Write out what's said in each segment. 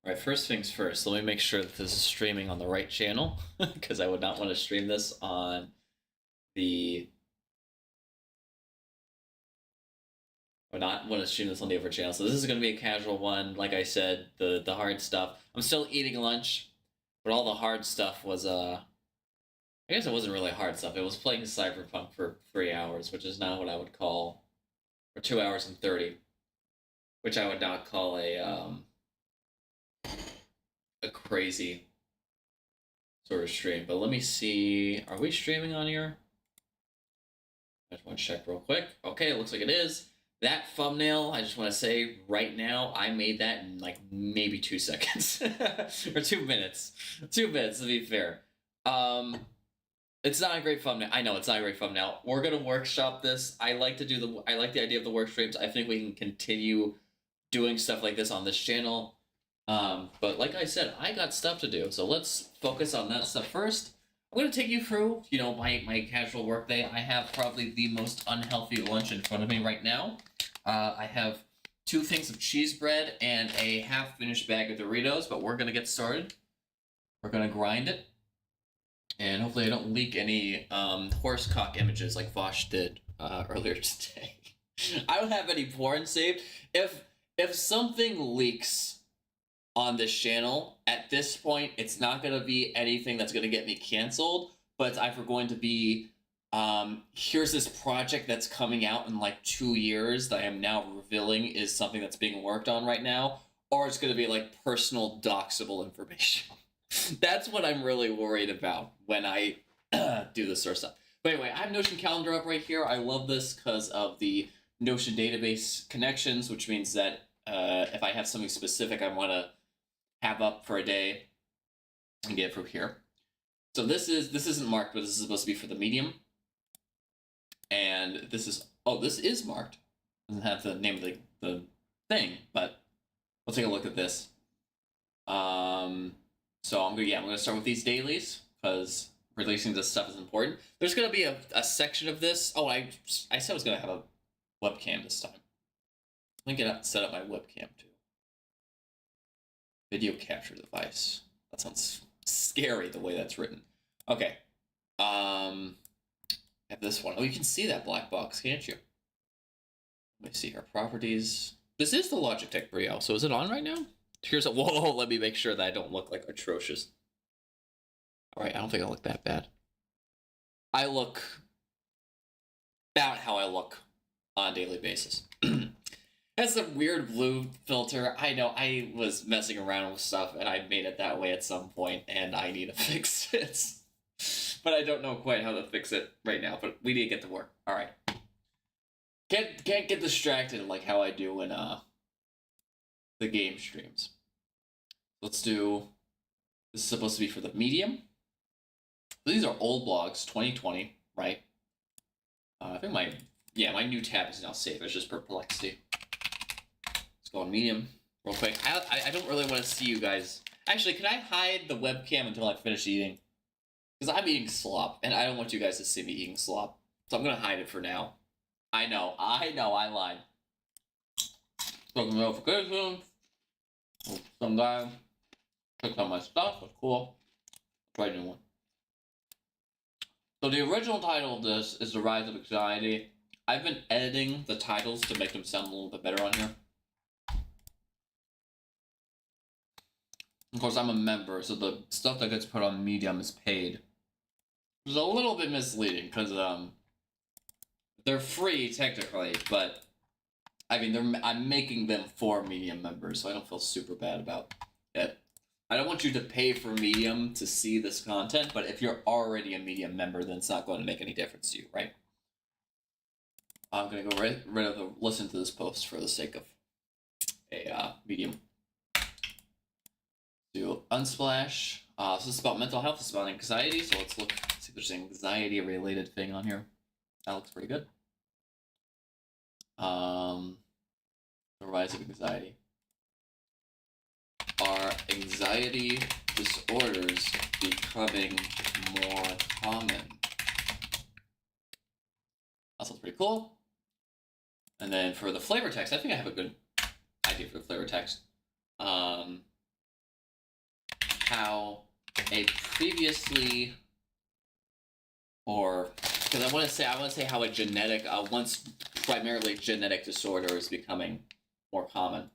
All right, first things first, let me make sure that this is streaming on the right channel because I would not want to stream this on the or not want to stream this on the other channel. So this is going to be a casual one. Like I said, the hard stuff. I'm still eating lunch, but all the hard stuff was I guess it wasn't really hard stuff. It was playing Cyberpunk for 3 hours, which is not what I would call, or 2 hours and 30, which I would not call a crazy sort of stream. But let me see. Are we streaming on here? I just want to check real quick. Okay, it looks like it is. That thumbnail, I just want to say right now, I made that in like maybe 2 seconds. Or 2 minutes. 2 minutes to be fair. It's not a great thumbnail. I know it's not a great thumbnail. We're gonna workshop this. I like the idea of the work streams. I think we can continue doing stuff like this on this channel. But like I said, I got stuff to do, so let's focus on that stuff first. I'm gonna take you through, my casual work day. I have probably the most unhealthy lunch in front of me right now. I have 2 things of cheese bread and a half-finished bag of Doritos, but we're gonna get started. We're gonna grind it, and hopefully I don't leak any horse cock images like Vosh did earlier today. I don't have any porn saved. If something leaks on this channel, at this point, it's not going to be anything that's going to get me canceled, but it's either going to be, here's this project that's coming out in like 2 years that I am now revealing is something that's being worked on right now, or it's going to be like personal doxable information. That's what I'm really worried about when I do this sort of stuff. But anyway, I have Notion Calendar up right here. I love this because of the Notion database connections, which means that if I have something specific I want to have up for a day, I can get it from here. So this isn't marked, but this is supposed to be for the medium. And this is marked. Doesn't have the name of the thing, but we'll take a look at this. So I'm gonna start with these dailies because releasing this stuff is important. There's gonna be a section of this. Oh, I said I was gonna have a webcam this time. Let me set up my webcam too. Video capture device. That sounds scary the way that's written. Okay. I have this one. Oh, you can see that black box, can't you? Let me see her properties. This is the Logitech Brio, so is it on right now? Here's a whoa, let me make sure that I don't look like atrocious. Alright, I don't think I look that bad. I look about how I look on a daily basis. Has a weird blue filter. I know I was messing around with stuff and I made it that way at some point and I need to fix it. But I don't know quite how to fix it right now, but we need to get to work. Alright. Can't get distracted like how I do in the game streams. Let's do, this is supposed to be for the medium. These are old blogs, 2020, right? I think my new tab is now safe. It's just perplexity. Let's go on medium real quick. I don't really want to see you guys. Actually, can I hide the webcam until I finish eating? Because I'm eating slop, and I don't want you guys to see me eating slop. So I'm going to hide it for now. I know, I lied. Spoken notifications. Some guy clicked on my stuff. That's cool. Try a new one. So the original title of this is The Rise of Anxiety. I've been editing the titles to make them sound a little bit better on here. Of course, I'm a member, so the stuff that gets put on Medium is paid. Which is a little bit misleading, because they're free technically, but I mean, I'm making them for Medium members, so I don't feel super bad about it. I don't want you to pay for Medium to see this content, but if you're already a Medium member, then it's not going to make any difference to you, right? I'm going to go rid of the listen to this post for the sake of a Medium. Do Unsplash. So this is about mental health, it's about anxiety, so let's look, see if there's an anxiety-related thing on here. That looks pretty good. The rise of anxiety. Are anxiety disorders becoming more common? That sounds pretty cool. And then for the flavor text, I think I have a good idea for the flavor text. how a previously, or because I want to say how a genetic, once primarily genetic disorder is becoming more common.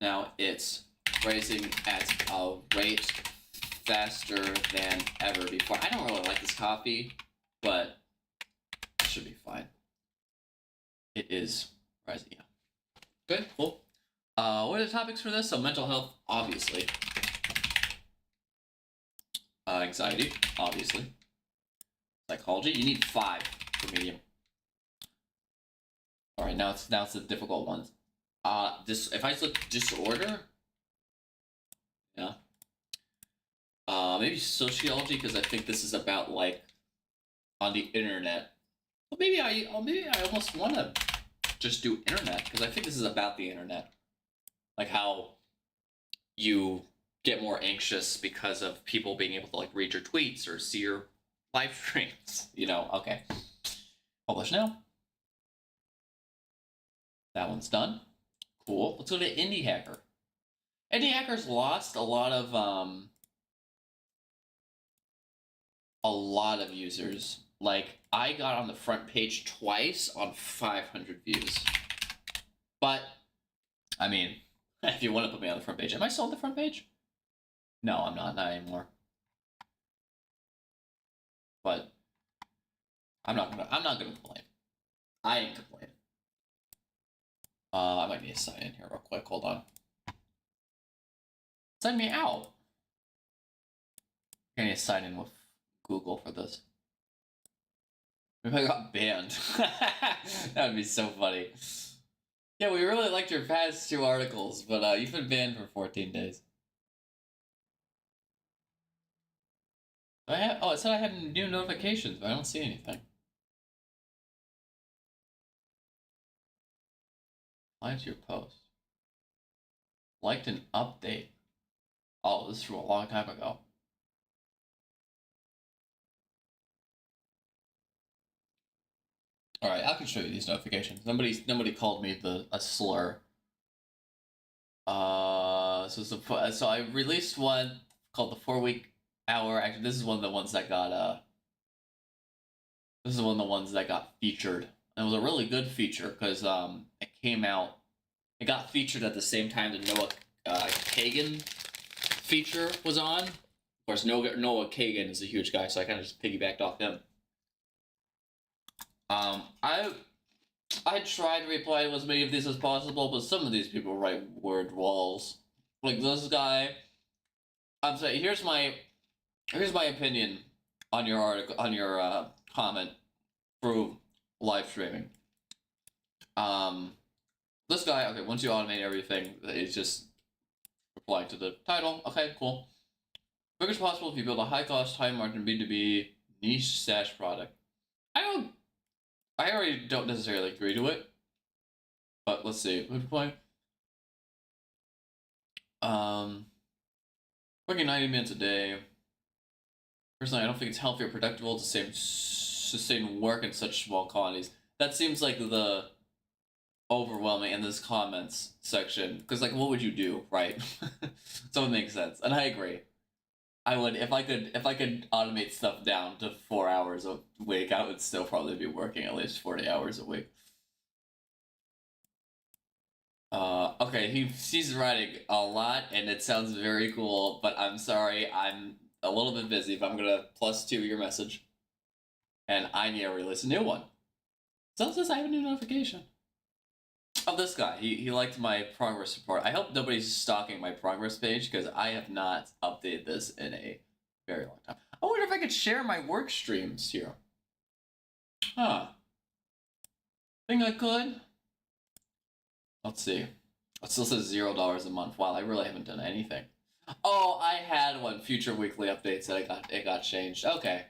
Now it's rising at a rate faster than ever before. I don't really like this coffee, but it should be fine. It is rising, yeah. Good, cool. What are the topics for this? So mental health, obviously. Anxiety, obviously. Psychology, you need 5 for medium. All right, now it's the difficult ones. If I look disorder, yeah. Maybe sociology, because I think this is about like on the internet. Well, maybe I almost want to just do internet, because I think this is about the internet, like how you get more anxious because of people being able to like read your tweets or see your live streams. You know, okay. Publish now. That one's done. Cool. Let's go to Indie Hacker. Indie Hacker's lost a lot of users. Like, I got on the front page twice on 500 views. But, I mean, if you want to put me on the front page, am I still on the front page? No, I'm not anymore. But I'm not gonna complain. I ain't complaining. I might need to sign in here real quick. Hold on. Sign me out. I need to sign in with Google for this. Maybe I got banned. That would be so funny. Yeah, we really liked your past 2 articles, but you've been banned for 14 days. It said I had new notifications, but I don't see anything. Reply to your post. Liked an update. Oh, this is from a long time ago. All right, I can show you these notifications. Nobody called me a slur. So I released one called the 4-week hour. Actually, this is one of the ones that got This is one of the ones that got featured. And it was a really good feature because it came out. It got featured at the same time the Noah Kagan feature was on. Of course, Noah Kagan is a huge guy, so I kind of just piggybacked off him. I tried to reply to as many of these as possible, but some of these people write word walls. Like this guy. I'm saying here's my opinion on your article, on your comment through live streaming. This guy, okay, once you automate everything, it's just replying to the title. Okay, cool. Quick as possible if you build a high cost, high margin B2B niche SaaS product. I already don't necessarily agree to it, but let's see. Working 90 minutes a day. Personally, I don't think it's healthy or productive to sustain work in such small quantities. That seems like the overwhelming in this comments section, because like, what would you do, right? So it makes sense, and I agree. I would, if I could automate stuff down to 4 hours a week, I would still probably be working at least 40 hours a week. Okay, he's writing a lot, and it sounds very cool, but I'm sorry, I'm a little bit busy, but I'm gonna +2 your message, and I need to release a new one. So it says I have a new notification. Oh, this guy, he liked my progress report. I hope nobody's stalking my progress page, because I have not updated this in a very long time. I wonder if I could share my work streams here. Huh. Think I could? Let's see. It still says $0 a month. Wow, I really haven't done anything. Oh, I had one, future weekly updates, that it got changed. Okay.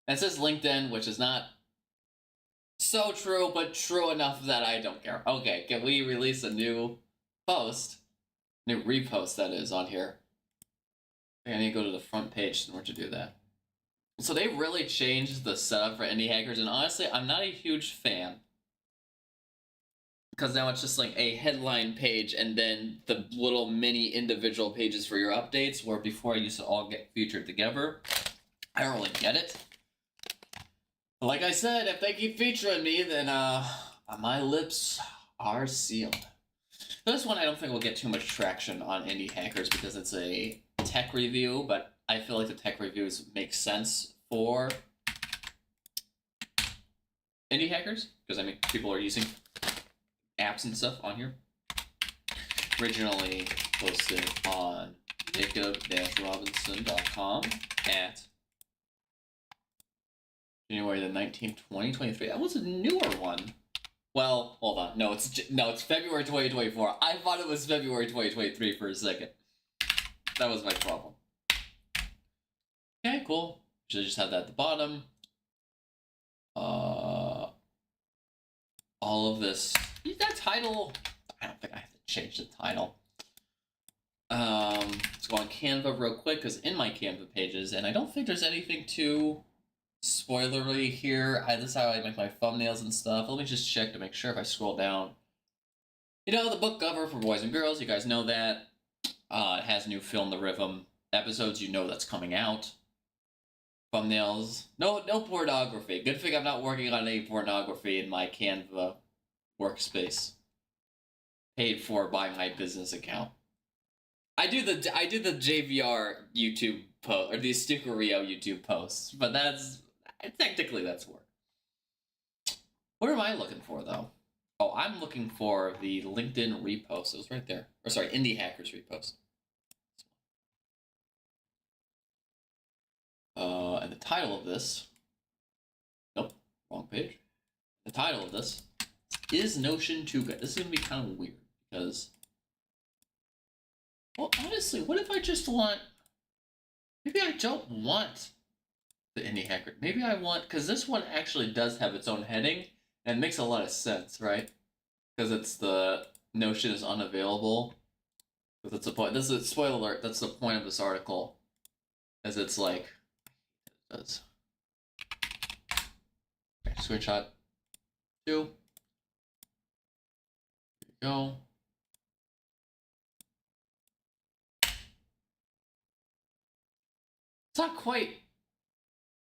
And it says LinkedIn, which is not So true, but true enough that I don't care. Okay, can we release a new post? New repost, that is, on here. I need to go to the front page in order to do that. So they really changed the setup for indie hackers, and honestly, I'm not a huge fan. Because now it's just like a headline page and then the little mini individual pages for your updates, where before I used to all get featured together. I don't really get it. But like I said, if they keep featuring me, then my lips are sealed. This one I don't think will get too much traction on indie hackers because it's a tech review, but I feel like the tech reviews make sense for indie hackers because I mean people are using apps and stuff on here. Originally posted on jacob-robinson.com at January the 19th, 2023. That was a newer one. Well, hold on. No, it's February 2024. I thought it was February 2023 for a second. That was my problem. Okay, cool. Should just have that at the bottom. All of this. That title. I don't think I have to change the title. Let's go on Canva real quick because in my Canva pages, and I don't think there's anything too spoilery here. This is how I make my thumbnails and stuff. Let me just check to make sure if I scroll down. You know, the book cover for Boys and Girls, you guys know that. It has new Film the Rhythm episodes, you know that's coming out. Thumbnails. No pornography. Good thing I'm not working on any pornography in my Canva workspace. Paid for by my business account. I do the JVR YouTube post or the Stucco-Rio YouTube posts, but that's technically that's work. What am I looking for though? Oh, I'm looking for the LinkedIn repost. It was right there. Or sorry, Indie Hackers repost. And the title of this. Nope, wrong page. The title of this is Notion too good. This is gonna be kind of weird because, well, honestly, what if I just want? Maybe I don't want the indie hacker. Maybe I want because this one actually does have its own heading and it makes a lot of sense, right? Because it's the Notion is unavailable. Because it's a point. This is a spoiler alert. That's the point of this article, as it's like it does. Okay, screenshot 2. There you go. It's not quite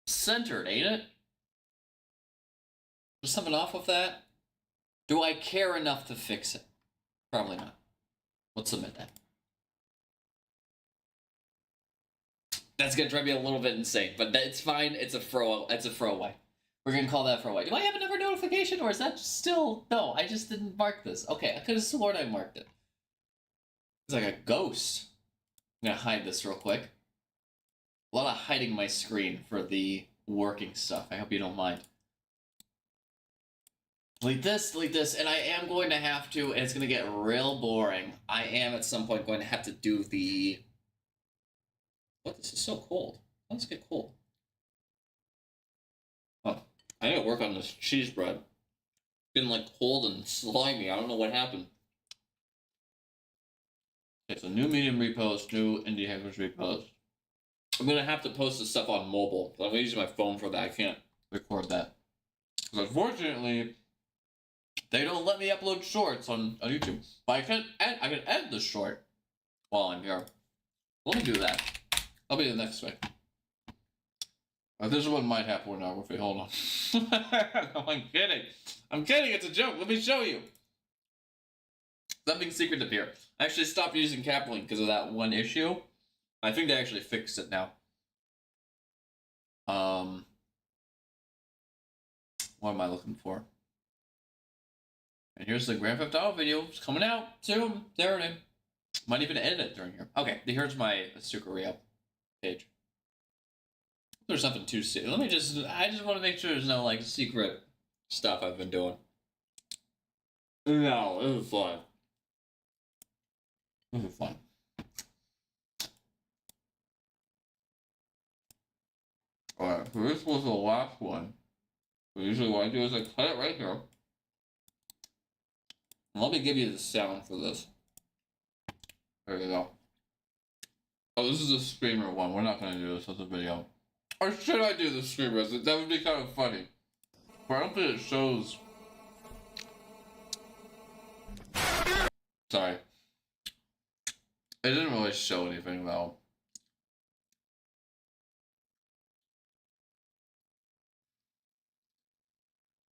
centered, ain't it? There's something off with that? Do I care enough to fix it? Probably not. Let's submit that. That's gonna drive me a little bit insane, but it's fine. It's a throwaway. We're gonna call that throwaway. Do I have another notification, or is that still no? I just didn't mark this. Okay, I could have sworn I marked it. It's like a ghost. I'm gonna hide this real quick. A lot of hiding my screen for the working stuff. I hope you don't mind. Delete this, and I am going to have to, and it's going to get real boring. I am at some point going to have to do the... What, this is so cold. Let's get cold. Oh, I gotta work on this cheese bread. It's been like cold and slimy. I don't know what happened. Okay, so new medium repost, new indie hackers repost. I'm gonna have to post this stuff on mobile. I'm gonna use my phone for that. I can't record that. Because unfortunately, they don't let me upload shorts on YouTube. But I can edit the short while I'm here. Let me do that. That'll be the next way. This one might have pornography. Hold on. No, I'm kidding. I'm kidding. It's a joke. Let me show you. Something secretive here. I actually stopped using CapLink because of that one issue. I think they actually fixed it now. What am I looking for? And here's the Grand Theft Auto video. It's coming out soon. There it is. Might even edit it during here. Okay, here's my Stucco-Rio page. There's nothing too serious. I just want to make sure there's no, like, secret stuff I've been doing. No, this is fun. This is fun. Alright, so this was the last one. So usually what I do is I cut it right here. And let me give you the sound for this. There you go. Oh, this is a screamer one. We're not gonna do this as a video. Or should I do the screamers? That would be kind of funny. But I don't think it shows. Sorry. It didn't really show anything though.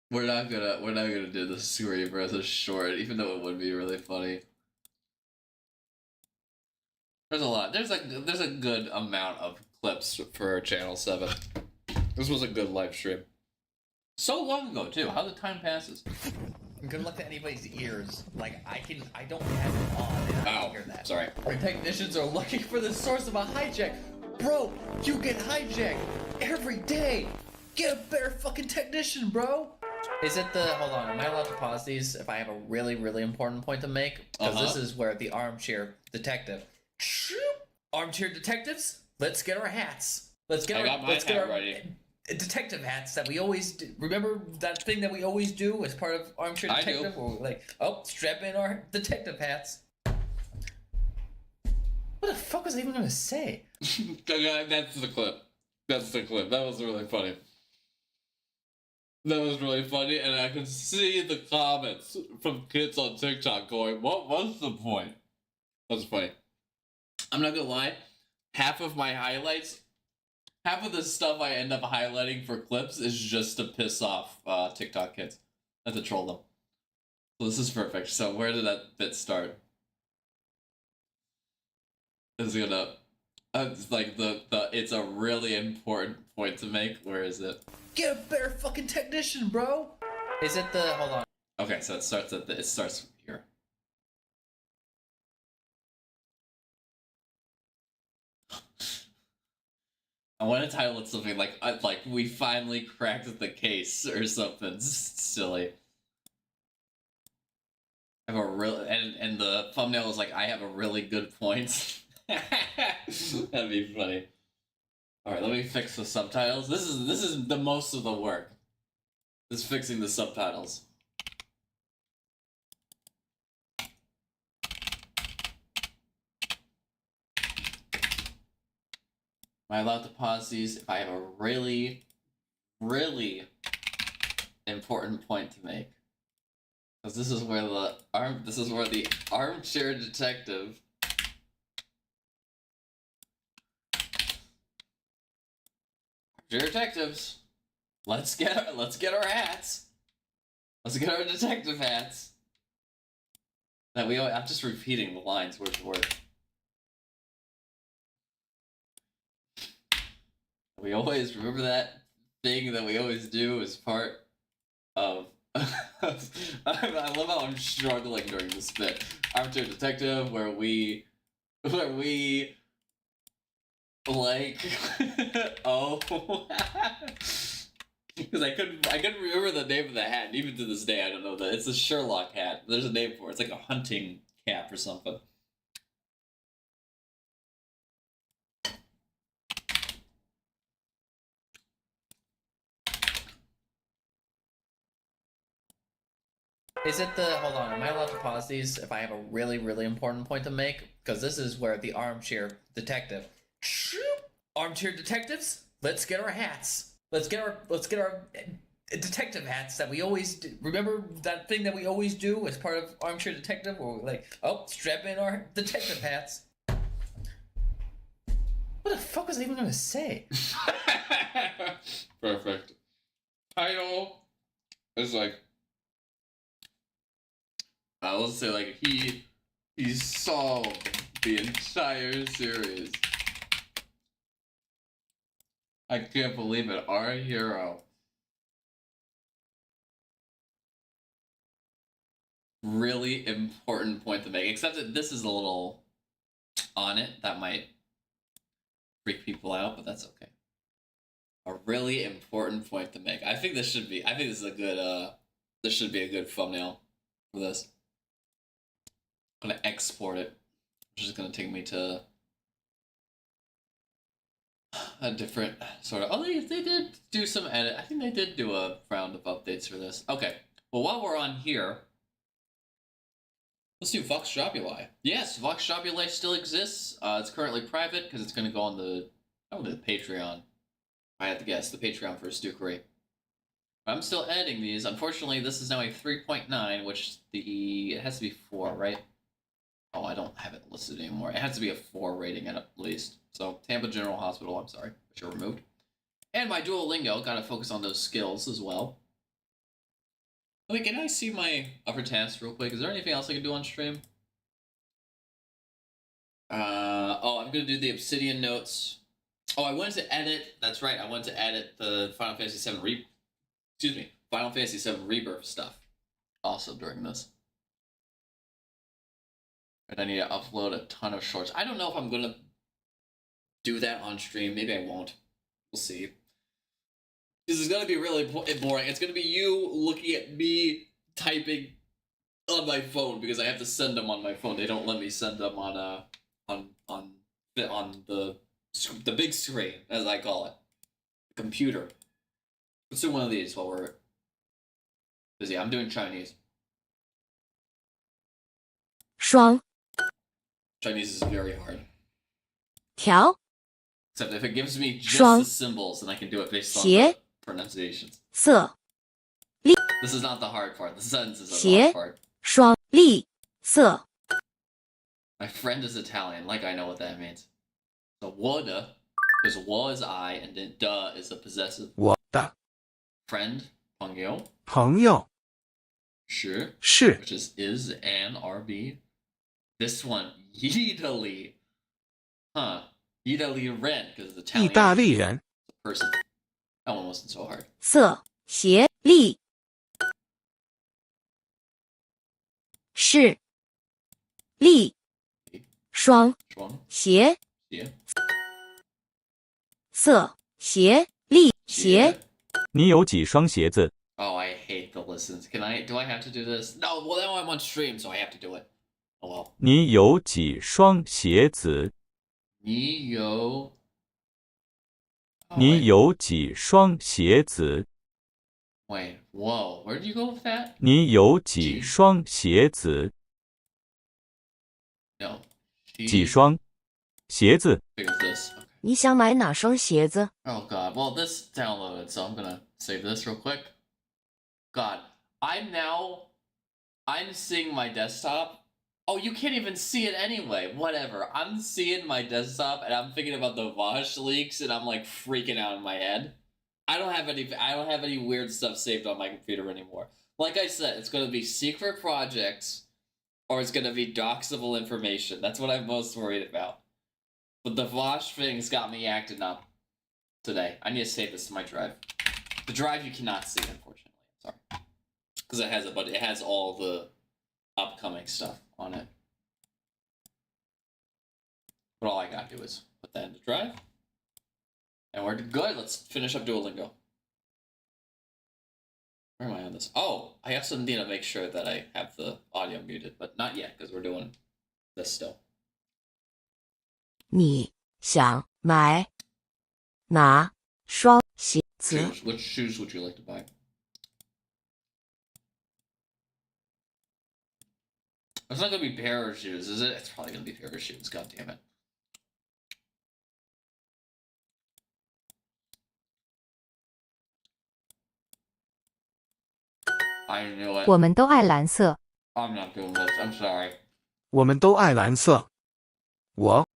We're not gonna do the screamer as a short, even though it would be really funny. There's a lot. There's a good amount of clips for Channel 7. This was a good live stream. So long ago too. How the time passes. Good luck to anybody's ears. Like I don't have it on and I can hear that. Sorry. Our technicians are looking for the source of a hijack. Bro, you get hijacked every day. Get a better fucking technician, bro. Is it the, hold on, am I allowed to pause these if I have a really, really important point to make? Because this is where the armchair detective. Armchair detectives, let's get our hats. Let's get our ready. Detective hats that we always do. Remember that thing that we always do as part of Armchair Detective? Where we're like, oh, strap in our detective hats. What the fuck was I even gonna say? That's the clip. That's the clip. That was really funny. That was really funny, and I could see the comments from kids on TikTok going, what was the point? That's funny. I'm not gonna lie, half of my highlights, half of the stuff I end up highlighting for clips is just to piss off TikTok kids and to troll them. So this is perfect. So where did that bit start? It's gonna, it's like the it's a really important point to make. Where is it? Get a better fucking technician, bro. Is it the, hold on. Okay, so it starts here. I want to title it something like we finally cracked the case or something silly. I have a real and the thumbnail is like I have a really good point. That'd be funny. All right, let me fix the subtitles. This is the most of the work. Is fixing the subtitles. Am I allowed to pause these if I have a really, really important point to make? Because this is where the armchair detective detectives. Let's get our hats. Let's get our detective hats. That I'm just repeating the lines word for word. We always remember that thing that we always do as part of. I love how I'm struggling during this bit. Armchair detective, where we like oh, because I couldn't remember the name of the hat, and even to this day I don't know that it's a Sherlock hat. There's a name for it. It's like a hunting cap or something. Is it the, hold on, am I allowed to pause these if I have a really, really important point to make? Because this is where the armchair detective. Armchair detectives, let's get our hats. Let's get our detective hats that we always do. Remember that thing that we always do as part of Armchair Detective? Where we're like, oh, strap in our detective hats. What the fuck was I even gonna say? Perfect. Title is like, let's say like he solved the entire series. I can't believe it. Our hero. Really important point to make. Except that this is a little on it. That might freak people out, but that's okay. A really important point to make. I think this should be. I think this is a good. This should be a good thumbnail for this. I'm gonna export it, which is gonna take me to a different sort of. Oh, they did do some edit. I think they did do a round of updates for this. Okay. Well, while we're on here, let's do Vox Jobuli. Yes, Vox Jobuli still exists. It's currently private because it's going to go on the Patreon. I had to guess the Patreon for Stukery. I'm still editing these. Unfortunately, this is now a 3.9, which it has to be 4, right? Oh, I don't have it listed anymore. It has to be a 4 rating at least. So, Tampa General Hospital, I'm sorry, which are removed. And my Duolingo, gotta focus on those skills as well. Wait, can I see my upper tasks real quick? Is there anything else I can do on stream? I'm gonna do the Obsidian notes. Oh, I wanted to edit, that's right, I wanted to edit the Final Fantasy VII Final Fantasy VII Rebirth stuff also during this. And I need to upload a ton of shorts. I don't know if I'm gonna do that on stream. Maybe I won't. We'll see. This is gonna be really boring. It's gonna be you looking at me typing on my phone because I have to send them on my phone. They don't let me send them on the big screen, as I call it, the computer. Let's do one of these while we're busy. I'm doing Chinese. 双 Chinese is very hard. 条 Except if it gives me just Shuang. the symbols, then I can do it based on Xie. the pronunciations. 色 This is not the hard part. The sentences are the Xie. hard part. 双立色 My friend is Italian, like I know what that means. So 我的, because 我 is I, and then 的 is a possessive. 我的 Friend, 朋友,朋友是, 是 which is and RB. This one, Italy. Huh. Italy rent, because it's 意 Italian. 大利人 Person. That one wasn't so hard. 色协力是力双 Shuang, 协 yeah. 色协力协 Yeah. 你有几双鞋子？ Oh, I hate the listens. Do I have to do this? No, well now I'm on stream, so I have to do it. Oh well. 你有几双鞋子？你有... Oh, 你 wait. 有几双鞋子？ Wait, whoa, where did you go with that? 你有几双鞋子？ No. 几双鞋子？ Figure this. Okay. 你想买哪双鞋子？ Oh god, well this downloaded, so I'm gonna save this real quick. God, I'm seeing my desktop. Oh, you can't even see it anyway. Whatever. I'm seeing my desktop and I'm thinking about the Vosh leaks and I'm like freaking out in my head. I don't have any weird stuff saved on my computer anymore. Like I said, it's gonna be secret projects or it's gonna be doxable information. That's what I'm most worried about. But the Vosh things got me acting up today. I need to save this to my drive. The drive you cannot see, unfortunately. Sorry. Because it has all the upcoming stuff on it. But all I gotta do is put that in the drive. And we're good. Let's finish up Duolingo. Where am I on this? Oh, I also need to make sure that I have the audio muted, but not yet, because we're doing this still. 你想买哪双鞋子？ Shoes. Which shoes would you like to buy? It's not gonna be pair of shoes, is it? It's probably gonna be pair of shoes. God damn it. I knew it. 我们都爱蓝色。 I'm not doing this. I'm sorry. 我们都爱蓝色我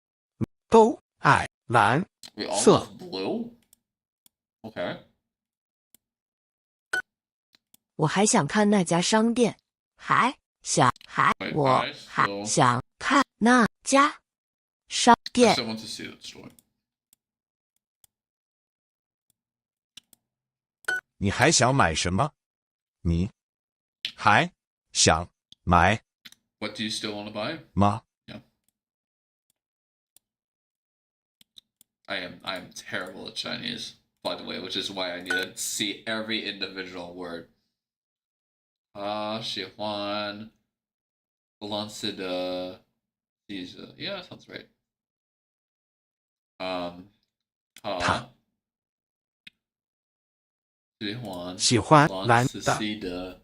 都爱蓝 We all So. love blue? Okay. 我还想看那家商店，Wait, 我 I 还 still- 想看那家商 I 店。 still want to see that story. 你还想买什么？你还想买 What do you still want to buy? 吗？ I am terrible at Chinese, by the way, which is why I need to see every individual word. 喜欢 balance the these yeah, that sounds right. 他喜欢喜欢蓝色的系的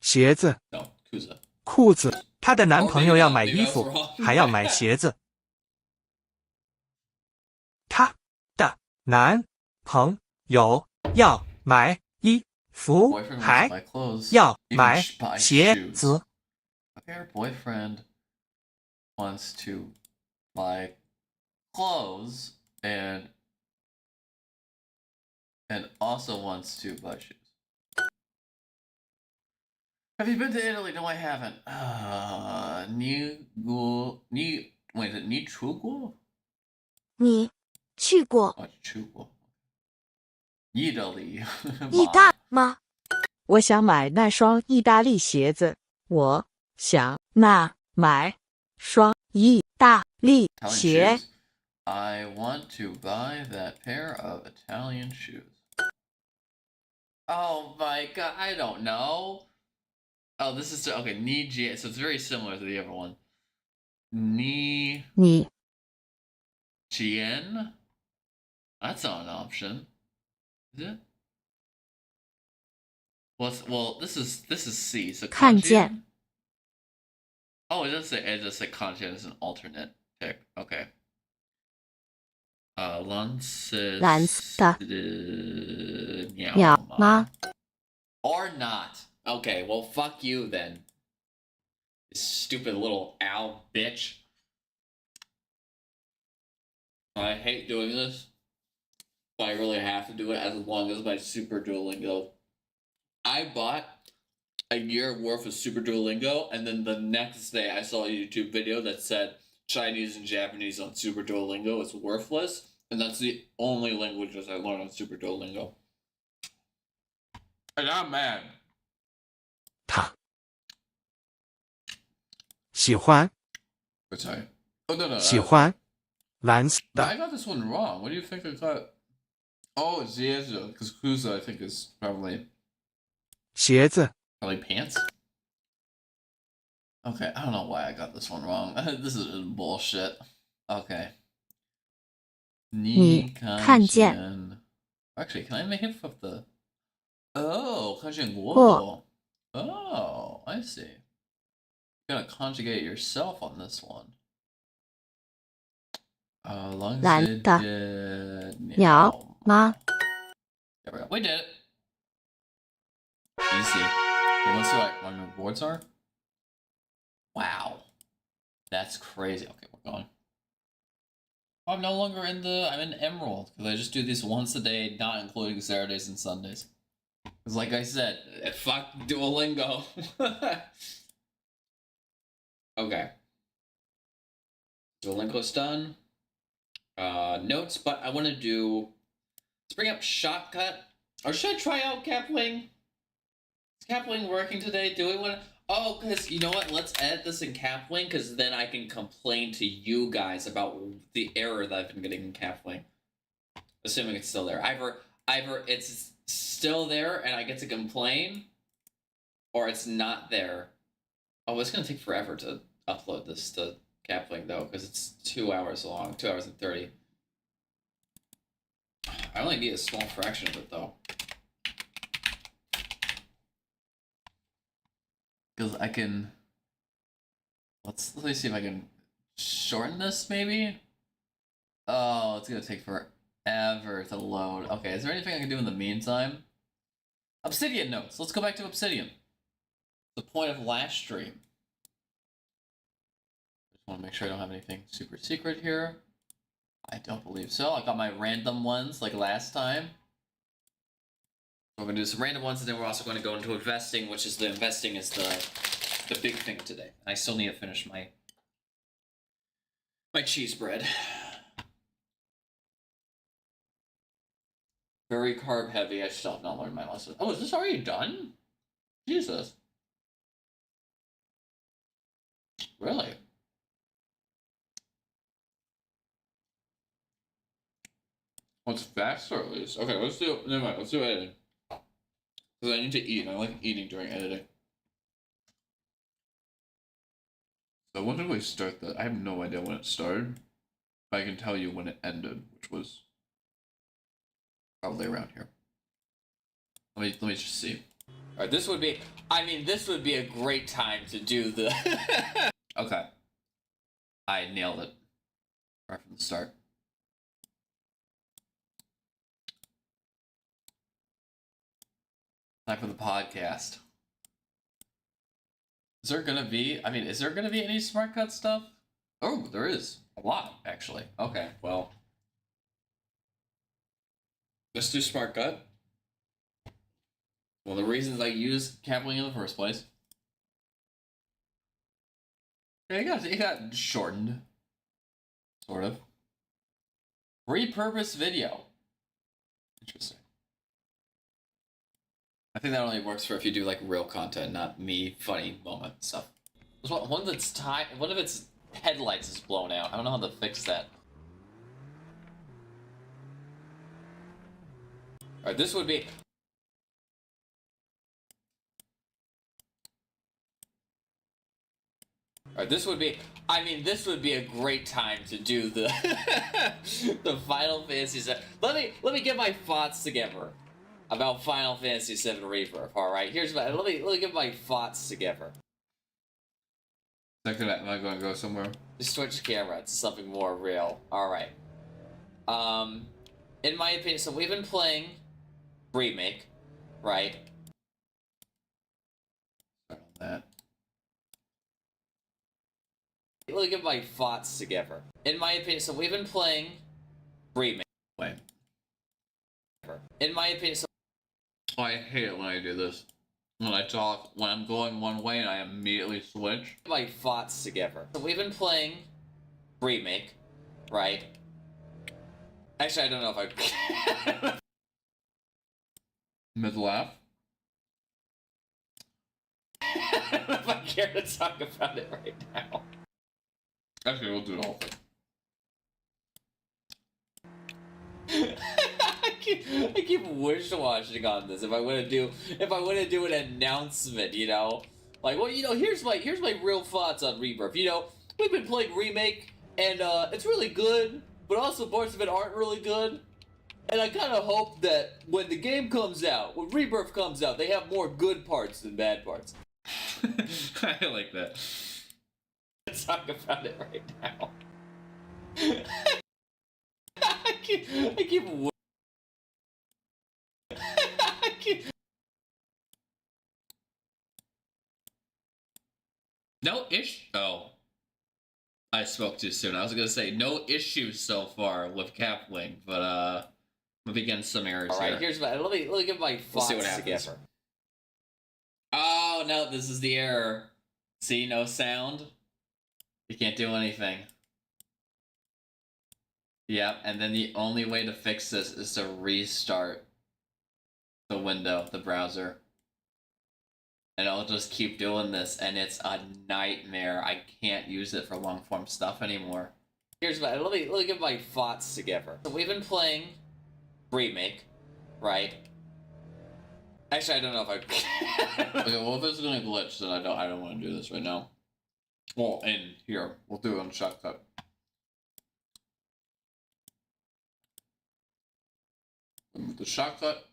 鞋子、 no 裤子。裤子。她的男 Or 朋 maybe 友要 not, 买 maybe 衣 I was 服， wrong. 还要买鞋子。她的男朋友要买衣服， Boyfriend wants to 还 buy clothes. 要 Even 买 buy 鞋 shoes. 子。 Okay, her boyfriend wants to buy clothes and also wants to buy shoes. Have you been to Italy? No, I haven't. 你出过？你去过去过。意大利意大吗？我想买那双意大利鞋子。我想买双意大利 Italian 鞋。 shoes. I want to buy that pair of Italian shoes. Oh my god, I don't know. Oh, this is okay. Ni so it's very similar to the other one. Ni 你 Jian? That's not an option. Is it? Well, this is C. So 看见。 Kanjian? Oh, it does say Kanjian is an alternate pick. Okay. 蓝色鸟吗 or not? Okay, well, fuck you then. You stupid little owl bitch. I hate doing this, but I really have to do it as long as my Super Duolingo. I bought a year worth of Super Duolingo, and then the next day I saw a YouTube video that said Chinese and Japanese on Super Duolingo is worthless, and that's the only languages I learned on Super Duolingo. And I'm mad. 她喜欢 Sorry. Oh, no. 喜欢蓝色 I 的 got this one wrong. What do you think I got? Oh, it's Zieza, because Kuza, I think, is probably 鞋子。 pants. Okay, I don't know why I got this one wrong. This is bullshit. Okay. 你看见。 Actually, can I make it with the... Oh, 看见过. 过 Oh, I see. You're gonna conjugate yourself on this one. 蓝的鸟吗？ There we go. We did it. Easy. Okay, let's see what my rewards are. Wow. That's crazy. Okay, we're going. I'm no longer I'm in Emerald, because I just do these once a day, not including Saturdays and Sundays. Because like I said, fuck Duolingo. Okay. Duolingo's done. Notes, but I want to do... Let's bring up Shotcut. Or should I try out Capling? Is Capling working today? Do we want to... Oh, because you know what? Let's edit this in Capling, because then I can complain to you guys about the error that I've been getting in Capling. Assuming it's still there. Either it's still there and I get to complain, or it's not there. Oh, it's going to take forever to upload this to Capling, though, because it's 2 hours long. 2 hours and 30. I only need a small fraction of it, though. Because I can... Let me see if I can shorten this, maybe? Oh, it's going to take forever to load. Okay, is there anything I can do in the meantime? Obsidian notes. Let's go back to Obsidian. The point of last stream. Just want to make sure I don't have anything super secret here. I don't believe so. I got my random ones like last time. We're going to do some random ones, and then we're also going to go into investing, which is the big thing today. I still need to finish my cheese bread. Very carb heavy. I still have not learned my lesson. Oh, is this already done? Jesus. Really? What's faster at least? Okay, let's do. Never mind. Let's do editing. Because I need to eat. I like eating during editing. So when did we start that? I have no idea when it started. I can tell you when it ended, which was probably around here. Let me just see. All right, this would be. I mean, this would be a great time to do the. Okay. I nailed it right from the start. Time for the podcast. Is there gonna be? I mean, is there gonna be any smart cut stuff? Oh, there is a lot actually. Okay, well, let's do smart cut. One of the reasons I use Capling in the first place. Yeah, it got shortened, sort of. Repurposed video. Interesting. I think that only works for if you do like real content, not me funny moment stuff. One that's one of its headlights is blown out. I don't know how to fix that. All right, this would be. All right, this would be. I mean, this would be a great time to do the the Final Fantasy VII. Let me get my thoughts together about Final Fantasy VII Rebirth. All right, here's my. Let me get my thoughts together. Am I going to go somewhere? Just switch camera to something more real. All right. In my opinion, so we've been playing Remake, right? Start on that. Let me get my thoughts together. In my opinion, so we've been playing Remake. Wait. In my opinion, so oh, I hate it when I do this. When I talk, when I'm going one way and I immediately switch. My thoughts together. So we've been playing Remake, right? Actually, I don't know if I... Mid-laugh? I don't know if I care to talk about it right now. Actually, we'll do the whole thing. I keep wish-washing on this. If I want to do an announcement, you know, like, well, you know, here's my real thoughts on Rebirth. You know, we've been playing Remake, and it's really good, but also parts of it aren't really good. And I kind of hope that when the game comes out, when Rebirth comes out, they have more good parts than bad parts. I like that. Let's talk about it right now. I keep no ish. Oh, I spoke too soon. I was gonna say no issues so far with Capling, but we're beginning some errors. All right, here. Here's my. Let me get my thoughts together. Oh no, this is the error. See, no sound. You can't do anything. Yep, and then the only way to fix this is to restart the window, the browser. And I'll just keep doing this, and it's a nightmare. I can't use it for long-form stuff anymore. Here's my. Let me get my thoughts together. So we've been playing Remake, right? Actually, I don't know if I. Okay, well, if it's gonna glitch, then I don't want to do this right now. Well, in here, we'll do it on shortcut. The shortcut.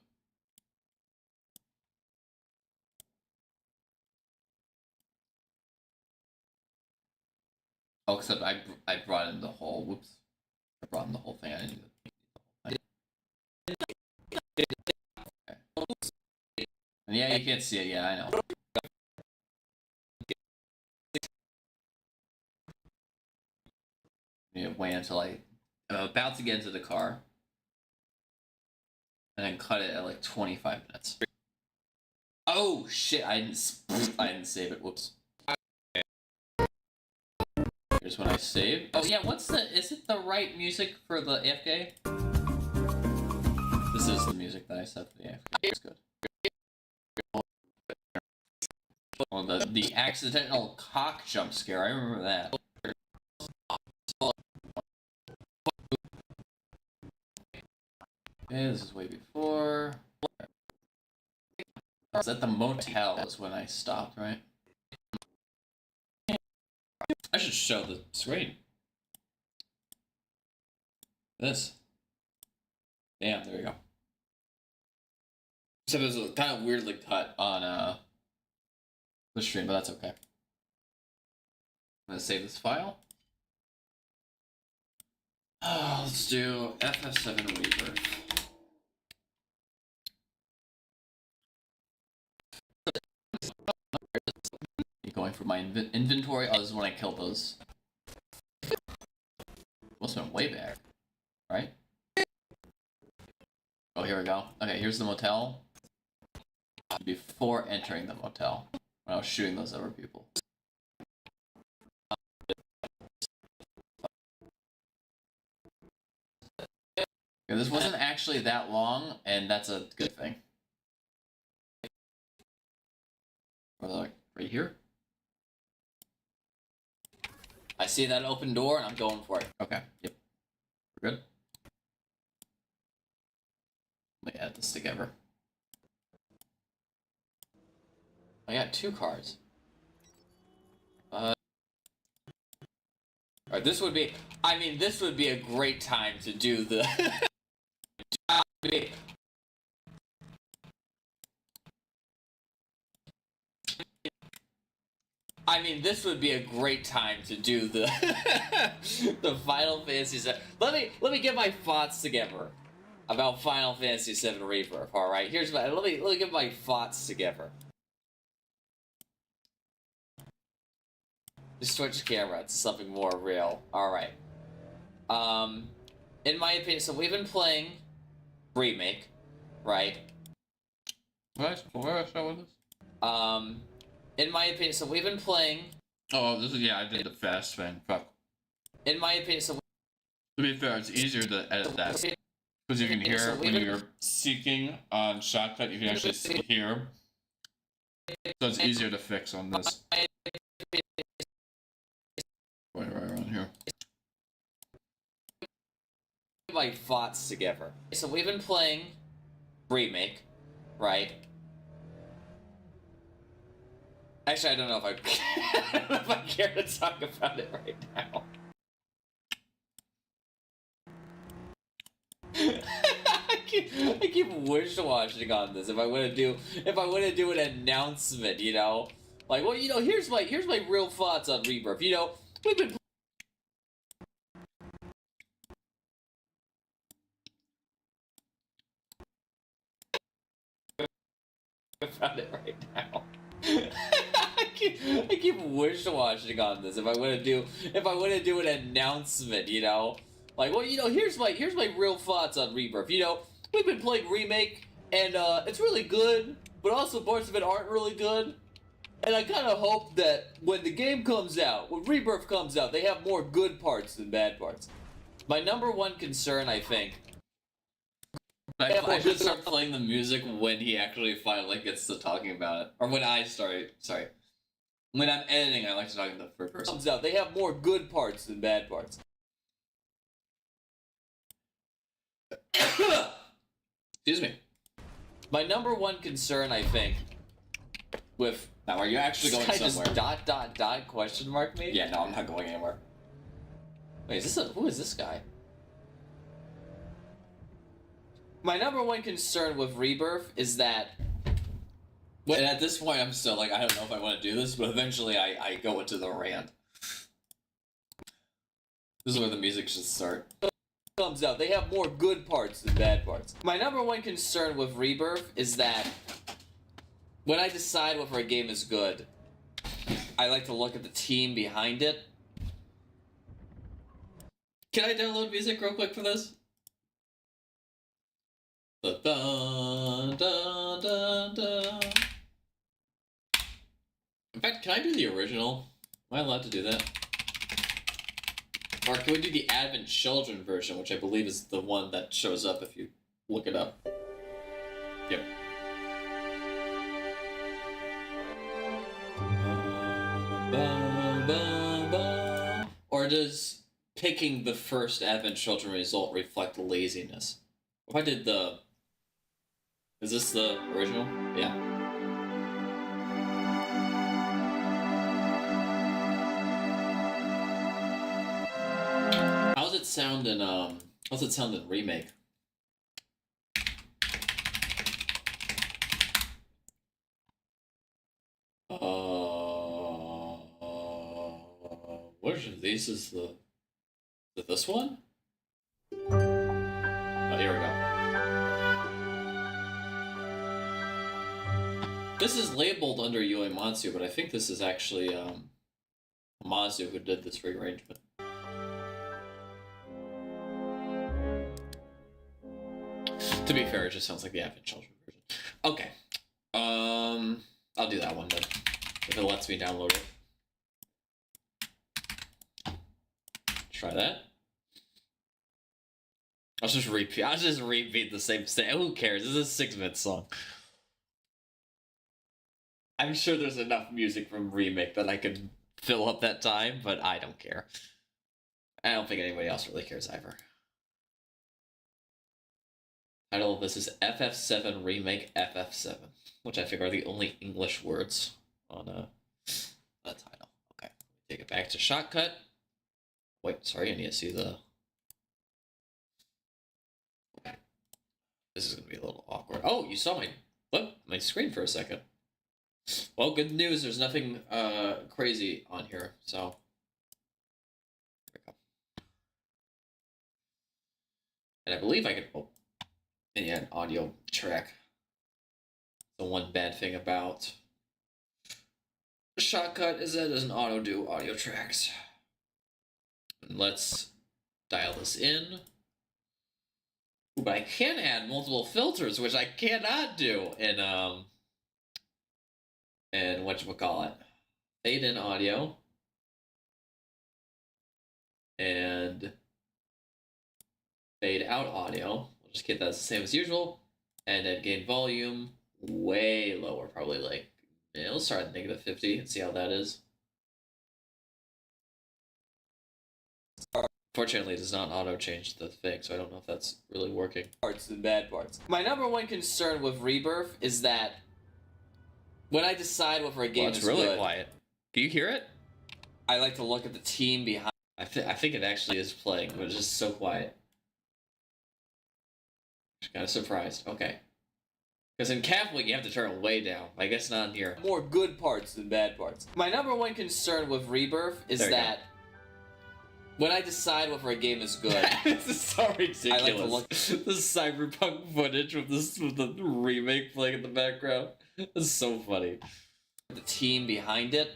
Oh, except I brought in the whole. Whoops! I brought in the whole thing. I didn't even. Okay. And yeah, you can't see it. Yeah, I know. Wait until I'm about to get into the car, and then cut it at like 25 minutes. Oh shit! I didn't save it. Whoops. Here's when I saved. Oh yeah, is it the right music for the AFK? This is the music that I set for the AFK. It's good. Well, the accidental cock jump scare, I remember that. Okay, this is way before. I was at the motel is when I stopped, right? I should show the screen. This. Damn, there we go. So it was kind of weirdly cut on the stream, but that's okay. I'm gonna save this file. Let's do FF7 Rebirth. Going for my inventory. Oh, this is when I killed those. Must have been way back, right? Oh, here we go. Okay, here's the motel. Before entering the motel, when I was shooting those other people. Yeah, this wasn't actually that long, and that's a good thing. Like right here. I see that open door, and I'm going for it. Okay. Yep. We're good. Let me add this together. I got 2 cards. Alright, this would be... I mean, this would be a great time to do the... I mean, this would be a great time to do the the Final Fantasy VII. Let me get my thoughts together about Final Fantasy VII Rebirth. All right, here's my let me get my thoughts together. The Switch camera to something more real. All right. In my opinion, so we've been playing Remake, right? Where I start with this? In my opinion, so we've been playing... Oh, this is, yeah, I did the fast thing. Fuck. In my opinion, so... To be fair, it's easier to edit that. Because you can hear when you're seeking on shortcut, you can actually hear. So it's easier to fix on this. Right around here. My thoughts together. So we've been playing Remake, right? Actually, I don't know if I care to talk about it right now. I keep wish-washing on this. If I want to do an announcement, you know, like, well, you know, here's my real thoughts on Rebirth. You know, we've been about it right now. I keep wish-washing on this. If I want to do an announcement, you know, like, well, you know, here's my real thoughts on Rebirth. You know, we've been playing Remake, and it's really good, but also parts of it aren't really good. And I kind of hope that when the game comes out, when Rebirth comes out, they have more good parts than bad parts. My number one concern, I think. I should start playing the music when he actually finally gets to talking about it. Or when I start, sorry. When I'm editing, I like to talk in the third person. Comes out, they have more good parts than bad parts. Excuse me. My number one concern, I think, with... Now, are you actually going somewhere? Just ... question mark me? Yeah, no, I'm not going anywhere. Wait, who is this guy? My number one concern with Rebirth is that... And at this point, I'm still like, I don't know if I want to do this, but eventually I go into the rant. This is where the music should start. Comes out, they have more good parts than bad parts. My number one concern with Rebirth is that when I decide whether a game is good, I like to look at the team behind it. Can I download music real quick for this? Dun, dun, dun, dun. In fact, can I do the original? Am I allowed to do that? Or can we do the Advent Children version, which I believe is the one that shows up if you look it up? Yep. Or does picking the first Advent Children result reflect laziness? If I did the... Is this the original? Yeah. How's it sound in How's it sound in remake? Which of these is the... Is it this one? Oh, here we go. This is labeled under Uematsu, but I think this is actually Mazu who did this rearrangement. To be fair, it just sounds like the Advent Children version. Okay. I'll do that one then. If it lets me download it. Try that. I'll just repeat the same thing. Who cares? This is a 6-minute song. I'm sure there's enough music from remake that I could fill up that time, but I don't care. I don't think anybody else really cares either. Title of this is FF7 Remake FF7, which I figure are the only English words on the title. Okay, take it back to Shotcut. Wait, sorry, I need to see the... This is going to be a little awkward. Oh, you saw my screen for a second. Well, good news, there's nothing crazy on here, so... There we go. And I believe I can... Oh, yeah, an audio track. The one bad thing about Shotcut is that it doesn't auto-do audio tracks. And let's dial this in. Ooh, but I can add multiple filters, which I cannot do in whatchamacallit. Fade in audio. And fade out audio. We'll just keep that the same as usual. And then gain volume way lower, probably like, yeah, let's start at -50 and see how that is. Fortunately, it does not auto-change the thing, so I don't know if that's really working. Parts and bad parts. My number one concern with Rebirth is that when I decide whether a game is really good, quiet. Do you hear it? I like to look at the team behind. I think it actually is playing, but it's just so quiet. Just kind of surprised. Okay. Because in Catholic, you have to turn it way down. I guess not in here. More good parts than bad parts. My number one concern with Rebirth is that when I decide whether a game is good, this is so ridiculous. I like to look the cyberpunk footage with the remake playing in the background. It's so funny. The team behind it,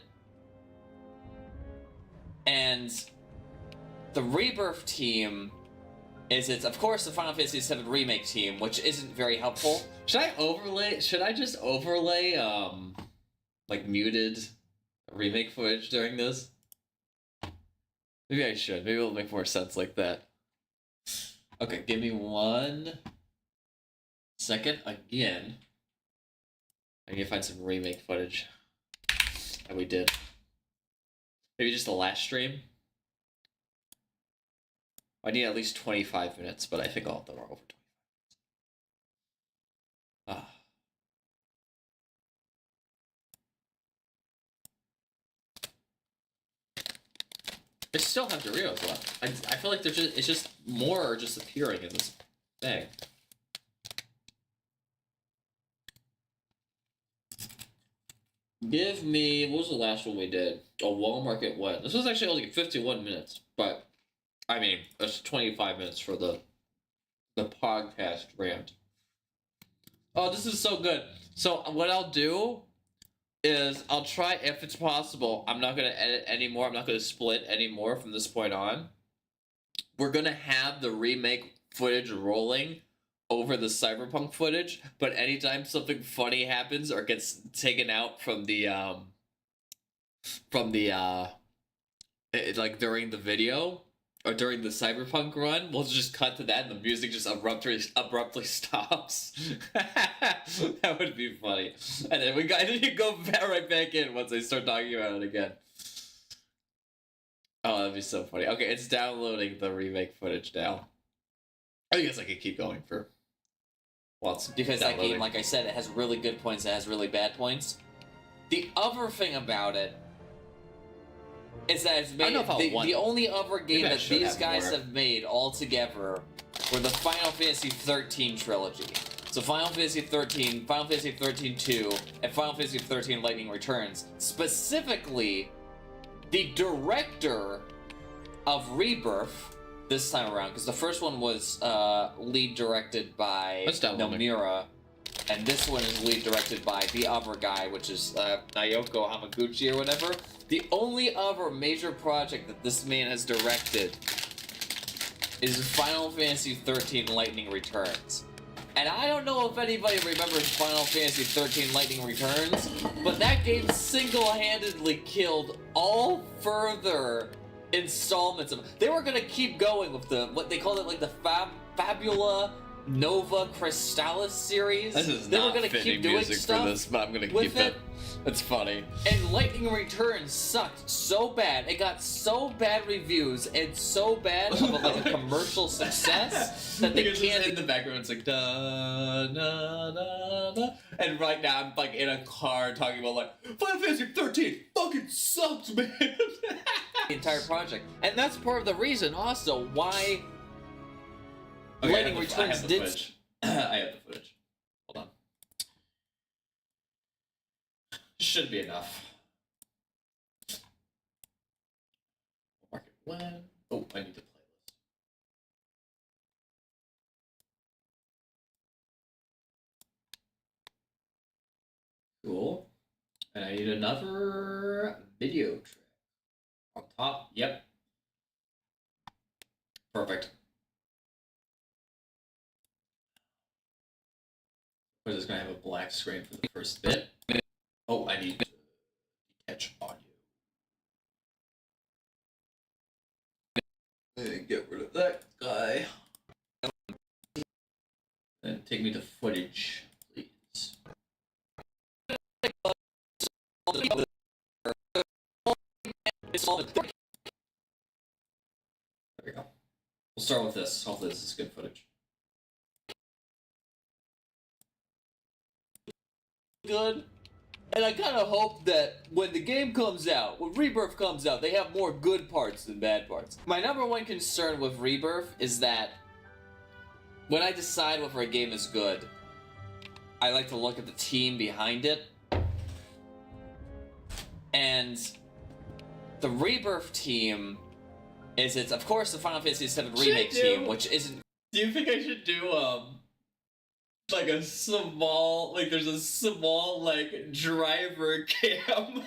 and the Rebirth team is of course the Final Fantasy VII remake team, which isn't very helpful. Should I just overlay like muted remake footage during this? Maybe I should. Maybe it'll make more sense like that. Okay, give me 1 second again. I need to find some remake footage that we did. Maybe just the last stream. I need at least 25 minutes, but I think I'll have to run over 25 minutes. I still have Doritos left. I feel like it's just more are just appearing in this thing. Give me, what was the last one we did? Oh, Walmart it went. This was actually only 51 minutes, but I mean, that's 25 minutes for the podcast rant. Oh, this is so good. So what I'll do is I'll try, if it's possible, I'm not going to edit anymore. I'm not going to split anymore from this point on. We're going to have the remake footage rolling over the cyberpunk footage, but anytime something funny happens or gets taken out from the like during the video or during the cyberpunk run, we'll just cut to that and the music just abruptly stops. That would be funny. And then you go right back in once I start talking about it again. Oh, that'd be so funny. Okay, it's downloading the remake footage now. I guess I could keep going for... Well, it's because that game, like I said, it has really good points, it has really bad points. The other thing about it is that it's made the only other game that these guys have made all together were the Final Fantasy 13 trilogy. So Final Fantasy 13, Final Fantasy 13 2, and Final Fantasy 13 Lightning Returns. Specifically, the director of Rebirth this time around, because the first one was lead directed by Nomura, and this one is lead directed by the other guy, which is Naoko Hamaguchi or whatever. The only other major project that this man has directed is Final Fantasy 13 Lightning Returns. And I don't know if anybody remembers Final Fantasy 13 Lightning Returns, but that game single-handedly killed all further installments of. They were gonna keep going with the what they called it, like the Fabula Nova Crystallis series. This is they not were gonna keep doing music stuff for this, but I'm gonna with keep it. It's funny. And Lightning Returns sucked so bad. It got so bad reviews and so bad of a commercial success that they can't. In the background, it's like da da da da. And right now, I'm like in a car talking about like Final Fantasy 13 fucking sucks, man. The entire project, and that's part of the reason also why Lightning Returns did. I have the footage. Hold on. Should be enough. Mark it when. Oh, I need to playlist. Cool. And I need another video track. On top, yep. Perfect. We're just gonna have a black screen for the first bit. Oh, I need to detach audio. And get rid of that guy. And take me to footage, please. There we go. We'll start with this. Hopefully this is good footage. Good. And I kind of hope that when the game comes out, when Rebirth comes out, they have more good parts than bad parts. My number one concern with Rebirth is that when I decide whether a game is good, I like to look at the team behind it. And the Rebirth team is, it's of course the Final Fantasy VII Remake team, which isn't... Do you think I should do, like a small, like there's a small, like, driver cam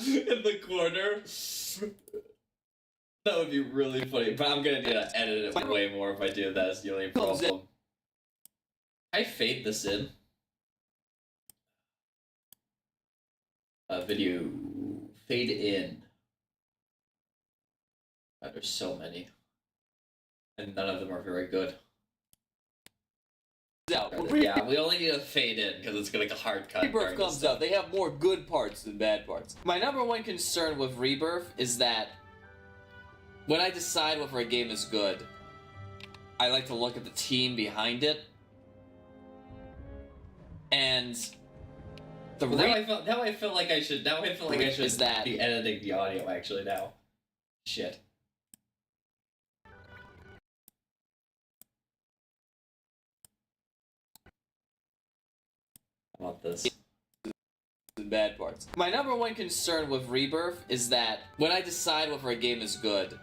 in the corner? That would be really funny, but I'm gonna need to edit it way more if I do that. That's the only problem. I fade this in. Video fade in. God, there's so many. And none of them are very good. Yeah, we only need to fade in because it's like a hard cut. Rebirth comes out, they have more good parts than bad parts. My number one concern with Rebirth is that when I decide whether a game is good, I like to look at the team behind it. And the now I feel like I should is that be editing the audio actually now. Shit. I want this. Bad parts. My number one concern with Rebirth is that when I decide whether a game is good,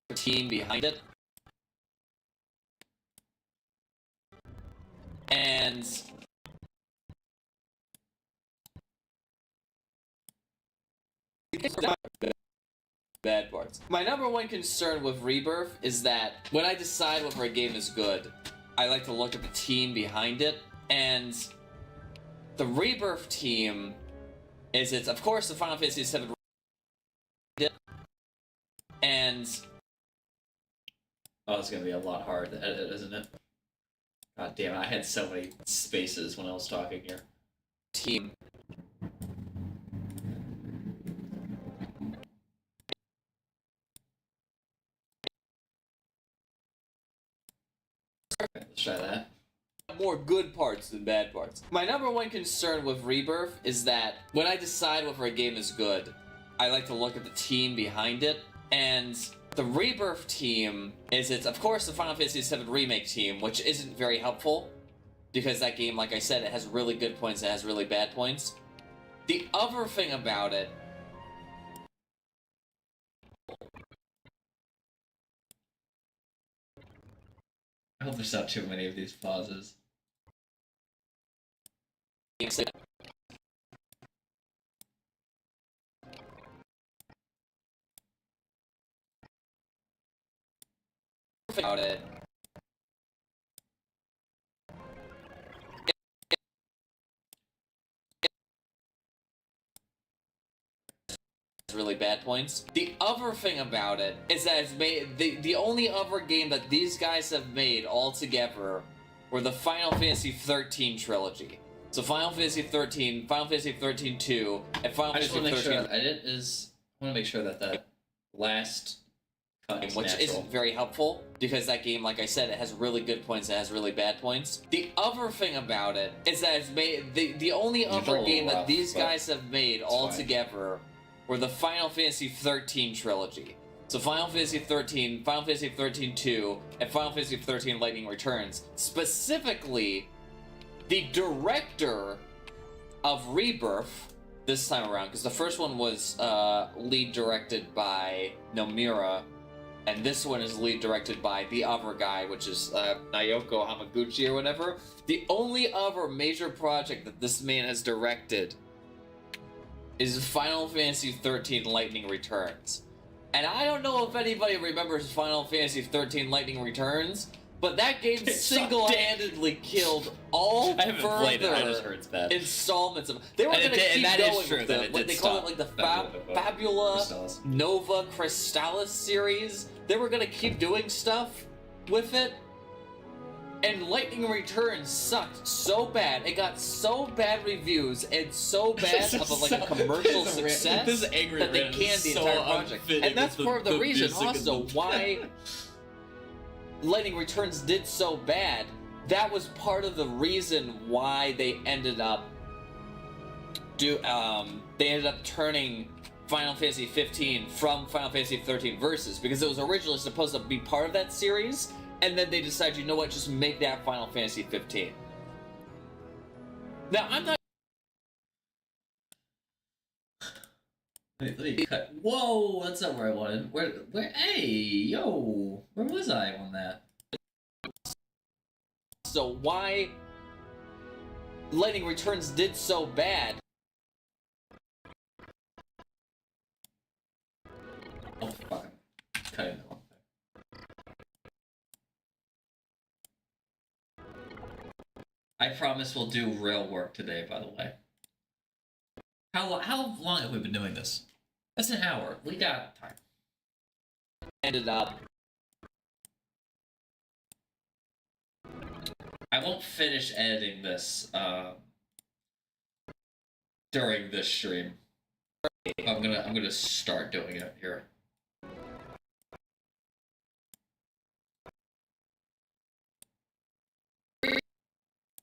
the team behind it, and bad parts. My number one concern with Rebirth is that when I decide whether a game is good, I like to look at the team behind it. And the Rebirth team is, it's of course the Final Fantasy VII and oh, it's gonna be a lot hard to edit, isn't it? God damn it, I had so many spaces when I was talking here. Team. Let's try that. got more good parts than bad parts. My number one concern with Rebirth is that when I decide whether a game is good, I like to look at the team behind it, and the Rebirth team it's of course the Final Fantasy VII Remake team, which isn't very helpful, because that game, like I said, it has really good points, it has really bad points. The other thing about it... I hope there's not too many of these pauses. About it. Really bad points. The other thing about it is that it's made the only other game that these guys have made all together were the Final Fantasy 13 trilogy. So Final Fantasy 13, Final Fantasy 13 2, and Final I just Fantasy want to make 13 sure edit is. I want to make sure that that last cut is which natural. isn't very helpful, because that game, like I said, it has really good points, it has really bad points. The other thing about it is that it's made the only other game that these guys have made all together were the Final Fantasy 13 trilogy. So Final Fantasy 13, Final Fantasy 13 2, and Final Fantasy 13 Lightning Returns. Specifically, the director of Rebirth this time around, because the first one was lead directed by Nomura, and this one is lead directed by the other guy, which is Naoko Hamaguchi or whatever. The only other major project that this man has directed is Final Fantasy 13 Lightning Returns. And I don't know if anybody remembers Final Fantasy 13 Lightning Returns, but that game single-handedly killed all I haven't played it, I just heard further it's bad. installments of... They were going to keep that going is true, with that the, it what did they call it, stop. like the Fabula Fabula Nova Crystallis series. They were going to keep doing stuff with it. And Lightning Returns sucked so bad. It got so bad reviews and so bad of a commercial success this angry that they rant is canned the so entire project. unfitting And that's with part of the reason music and also the- why Lightning Returns did so bad. That was part of the reason why they ended up turning Final Fantasy 15 from Final Fantasy 13 Versus, because it was originally supposed to be part of that series, and then they decided, you know what, just make that Final Fantasy 15. Now, I'm not... Let me cut. Whoa, that's not where I wanted. Where? Hey, yo, where was I on that? So why Lightning Returns did so bad... Oh, fuck. Cutting the wrong thing. I promise we'll do real work today, by the way. How long have we been doing this? That's an hour. We got time. ended up... I won't finish editing this during this stream. I'm gonna start doing it here.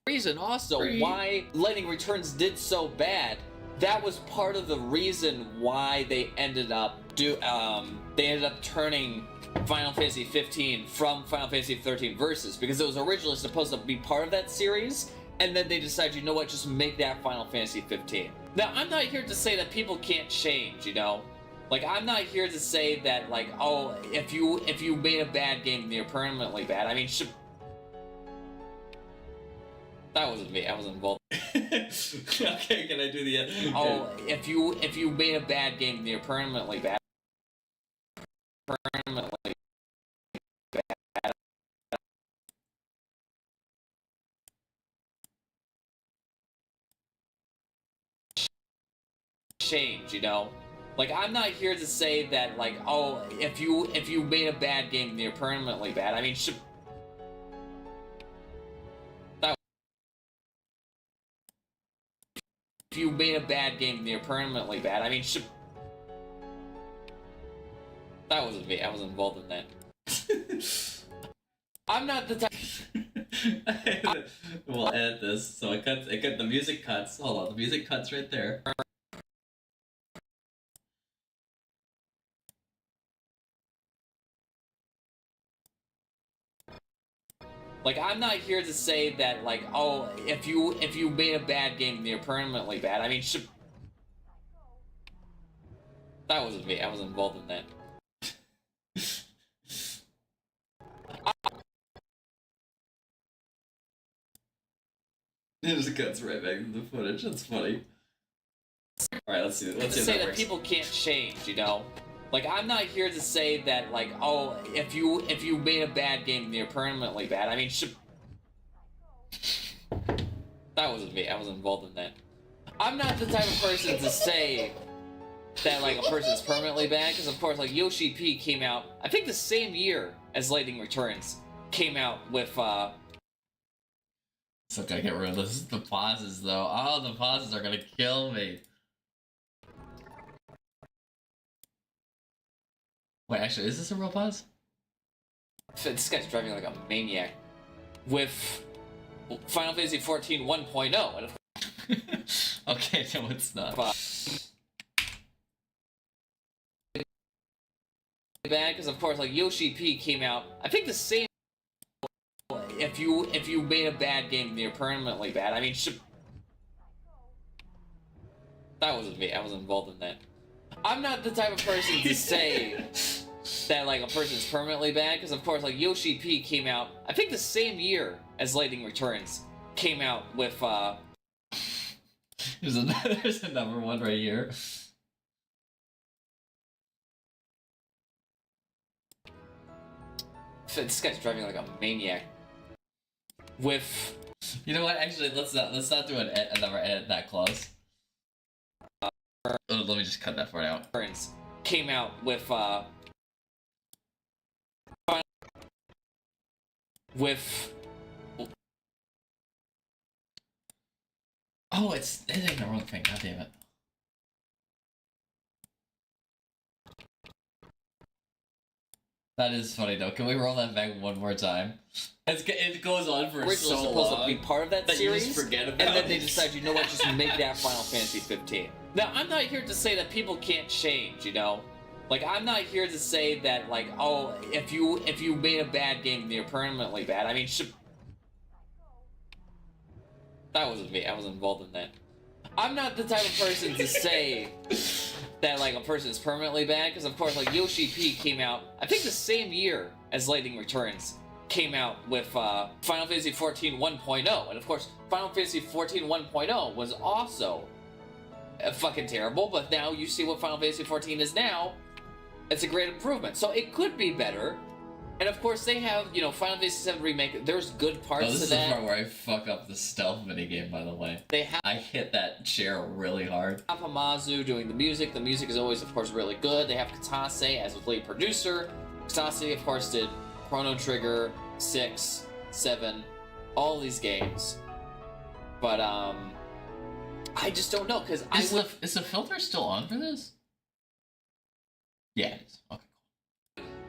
reason also why Lightning Returns did so bad. That was part of the reason why they ended up turning Final Fantasy 15 from Final Fantasy 13 Versus, because it was originally supposed to be part of that series, and then they decided, you know what, just make that Final Fantasy 15. Now, I'm not here to say that people can't change, you know? Like, I'm not here to say that, like, oh, if you made a bad game, then you're permanently bad. I mean, that wasn't me. I wasn't involved. Okay, can I do the end? Oh, if you made a bad game, then you're permanently bad. Permanently bad. Change, you know? Like, I'm not here to say that, like, oh, if you made a bad game, then you're permanently bad. I mean, if you made a bad game, then you're permanently bad. I mean, that wasn't me. I wasn't involved in that. I'm not the type. We'll edit this so it cuts. The music cuts. Hold on, the music cuts right there. Like, I'm not here to say that, like, oh, if you made a bad game, then you're permanently bad. I mean, that wasn't me. I wasn't involved in that. It just cuts right back to the footage. That's funny. All right, let's see. Let's say that people can't change. You know, like, I'm not here to say that, like, oh, if you made a bad game, then you're permanently bad. I mean, that wasn't me. I wasn't involved in that. I'm not the type of person to say that, like, a person's permanently bad, because of course, like, Yoshi P came out, I think the same year as Lightning Returns, came out with So gotta get rid of this. The pauses, though. Oh, the pauses are gonna kill me. Wait, actually, is this a real pause? This guy's driving like a maniac. With Final Fantasy 14 1.0. And okay, no, it's not. Bad, because of course, like, Yoshi P came out, I think the same. If you made a bad game, then you're permanently bad. I mean, that wasn't me. I wasn't involved in that. I'm not the type of person to say that, like, a person's permanently bad, because of course, like, Yoshi P came out, I think the same year as Lightning Returns, came out with there's a number one right here. This guy's driving like a maniac. With, you know what? Actually, let's not do another edit that close. Let me just cut that part out. Came out with oh, it ain't the wrong thing. God damn it. That is funny though. Can we roll that back one more time? It goes on for so long. Supposed to be part of that series, you just forget about, and then they decide, you know what, just make that Final Fantasy 15. Now, I'm not here to say that people can't change. You know, like, I'm not here to say that, like, oh, if you made a bad game, then you're permanently bad. I mean, that wasn't me. I wasn't involved in that. I'm not the type of person to say that, like, a person's permanently bad, because of course, like, Yoshi P came out, I think the same year as Lightning Returns, came out with Final Fantasy 14 1.0, and of course, Final Fantasy 14 1.0 was also fucking terrible, but now you see what Final Fantasy 14 is now. It's a great improvement, so it could be better. And of course, they have, you know, Final Fantasy 7 Remake. There's good parts to that. This is the part where I fuck up the stealth minigame, by the way. I hit that chair really hard. Hamazu doing the music. The music is always, of course, really good. They have Katase as a lead producer. Katase, of course, did Chrono Trigger, 6, 7, all these games. But, I just don't know, because is the filter still on for this? Yeah, it is. Okay.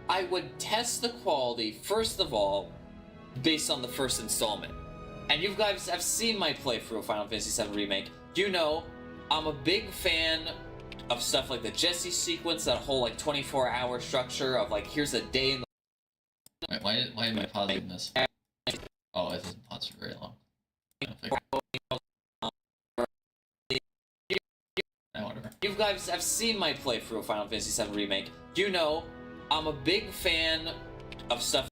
I would test the quality, first of all, based on the first installment. And you guys have seen my playthrough of Final Fantasy VII Remake. You know, I'm a big fan of stuff like the Jesse sequence, that whole, like, 24-hour structure of, like, here's a day in the... Wait, why am I pausing this? Oh, it doesn't pause for very long. Whatever. You guys have seen my playthrough of Final Fantasy VII Remake. You know, I'm a big fan of stuff.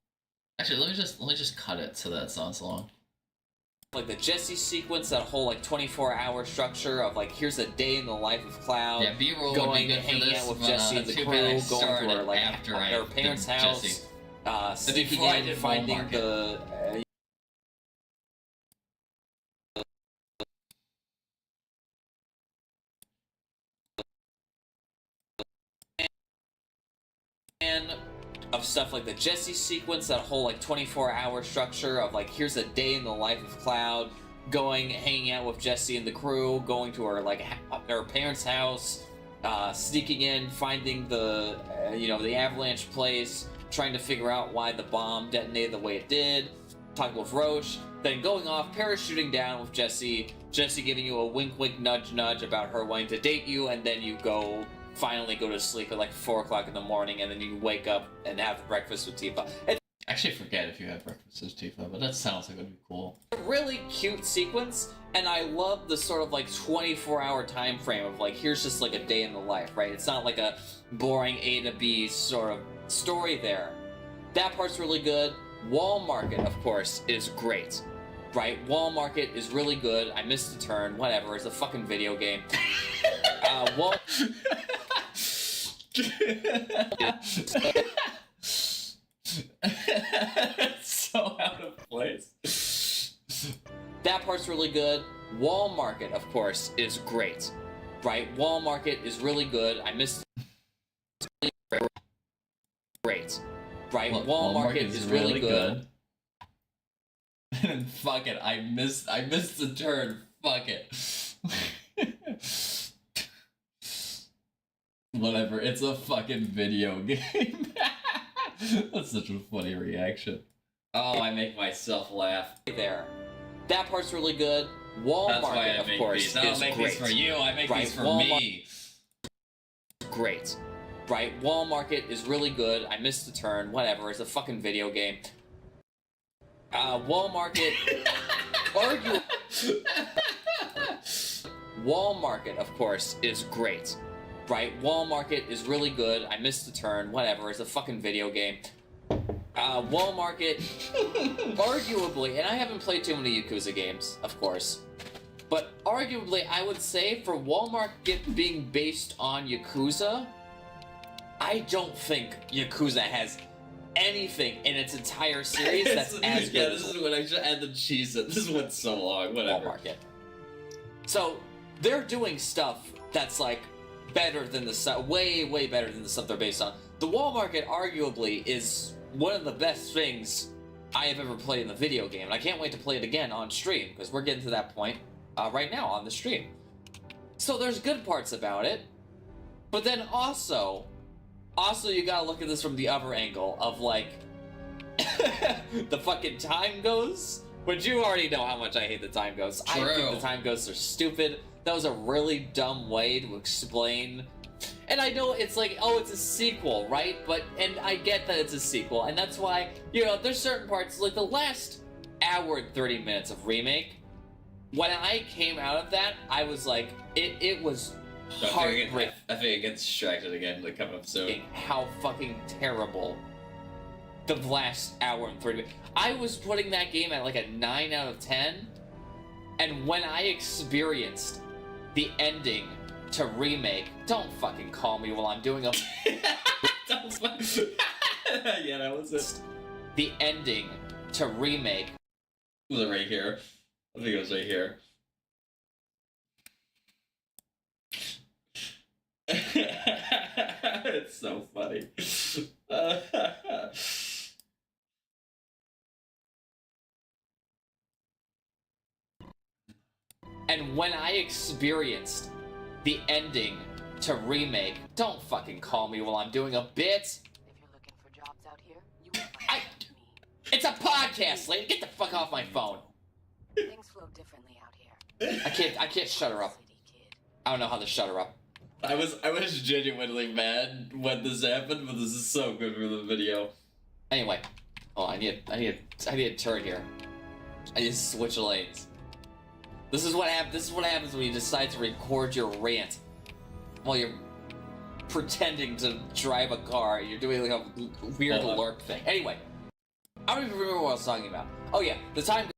Actually, let me just cut it so that it's not so long. Like the Jesse sequence, that whole, like, 24-hour structure of, like, here's a day in the life of Cloud. Yeah, B-roll going and hanging out with Jesse and the crew, going to her, like, her parents' house, sneaking in and finding the. Of stuff like the Jesse sequence, that whole, like, 24-hour structure of, like, here's a day in the life of Cloud, going, hanging out with Jesse and the crew, going to her, like, her parents' house, sneaking in, finding the, you know, the avalanche place, trying to figure out why the bomb detonated the way it did. talking with Roche, then going off, parachuting down with Jesse, Jesse giving you a wink wink nudge nudge about her wanting to date you, and then you finally go to sleep at like 4 o'clock in the morning, and then you wake up and have breakfast with Tifa. It's Actually, forget if you had breakfast with Tifa, but that sounds like it would be cool. a really cute sequence, and I love the sort of like 24-hour time frame of like, here's just like a day in the life, right? It's not like a boring A to B sort of story there. That part's really good. Wall Market, of course, is great, right? Wall Market is really good. I missed the turn, whatever. It's a fucking video game. Wall. So out of place. That part's really good. Wall Market, of course, is great, right? Wall Market is really good. I missed. Great, right? Look, Wall Market is really good. And fuck it, I missed the turn. Fuck it. Whatever, it's a fucking video game. That's such a funny reaction. Oh, I make myself laugh. There. That part's really good. Wall That's Market, why I of make course, these. I don't is make great. these for you, I make Right, these for Walmart- me. Great. Right? Wall Market is really good. I missed the turn. Whatever. It's a fucking video game. Wall Market. Argue. Wall Market, of course, is great. Right? Wall Market is really good. I missed the turn. Whatever. It's a fucking video game. Wall Market. Arguably, and I haven't played too many Yakuza games, of course. But arguably, I would say for Wall Market being based on Yakuza, I don't think Yakuza has anything in its entire series that's as good as this is when I should add the cheese in. This went so long, whatever. Wall Market. So, they're doing stuff that's like better than the stuff, way better than the stuff they're based on. The Wall Market arguably is one of the best things I have ever played in the video game, and I can't wait to play it again on stream, because we're getting to that point right now on the stream. So there's good parts about it, but then also you gotta look at this from the other angle of like, the fucking time goes, but you already know how much I hate the time goes. I think the time goes are stupid. That was a really dumb way to explain. And I know it's like, oh, it's a sequel, right? And I get that it's a sequel, and that's why, you know, there's certain parts, like the last hour and 30 minutes of Remake, when I came out of that, I was like, it was heartbreaking. I think it gets distracted again in the coming episode. How fucking terrible the last hour and 30 minutes. I was putting that game at like a 9 out of 10, and when I experienced the ending to Remake, don't fucking call me while I'm doing a Yeah, that was it. the ending to Remake. Was it right here? I think it was right here. It's so funny. And when I experienced the ending to Remake, don't fucking call me while I'm doing a bit. If you're looking for jobs out here, you will find out to me. It's a podcast, lady. Get the fuck off my phone. Things flow differently out here. I can't shut her up. City kid. I don't know how to shut her up. I was genuinely mad when this happened, but this is so good for the video. Anyway, oh, I need a turn here. I need to switch lanes. This is what happens when you decide to record your rant while you're pretending to drive a car. You're doing like a weird LARP thing. Anyway, I don't even remember what I was talking about. Oh yeah, the time.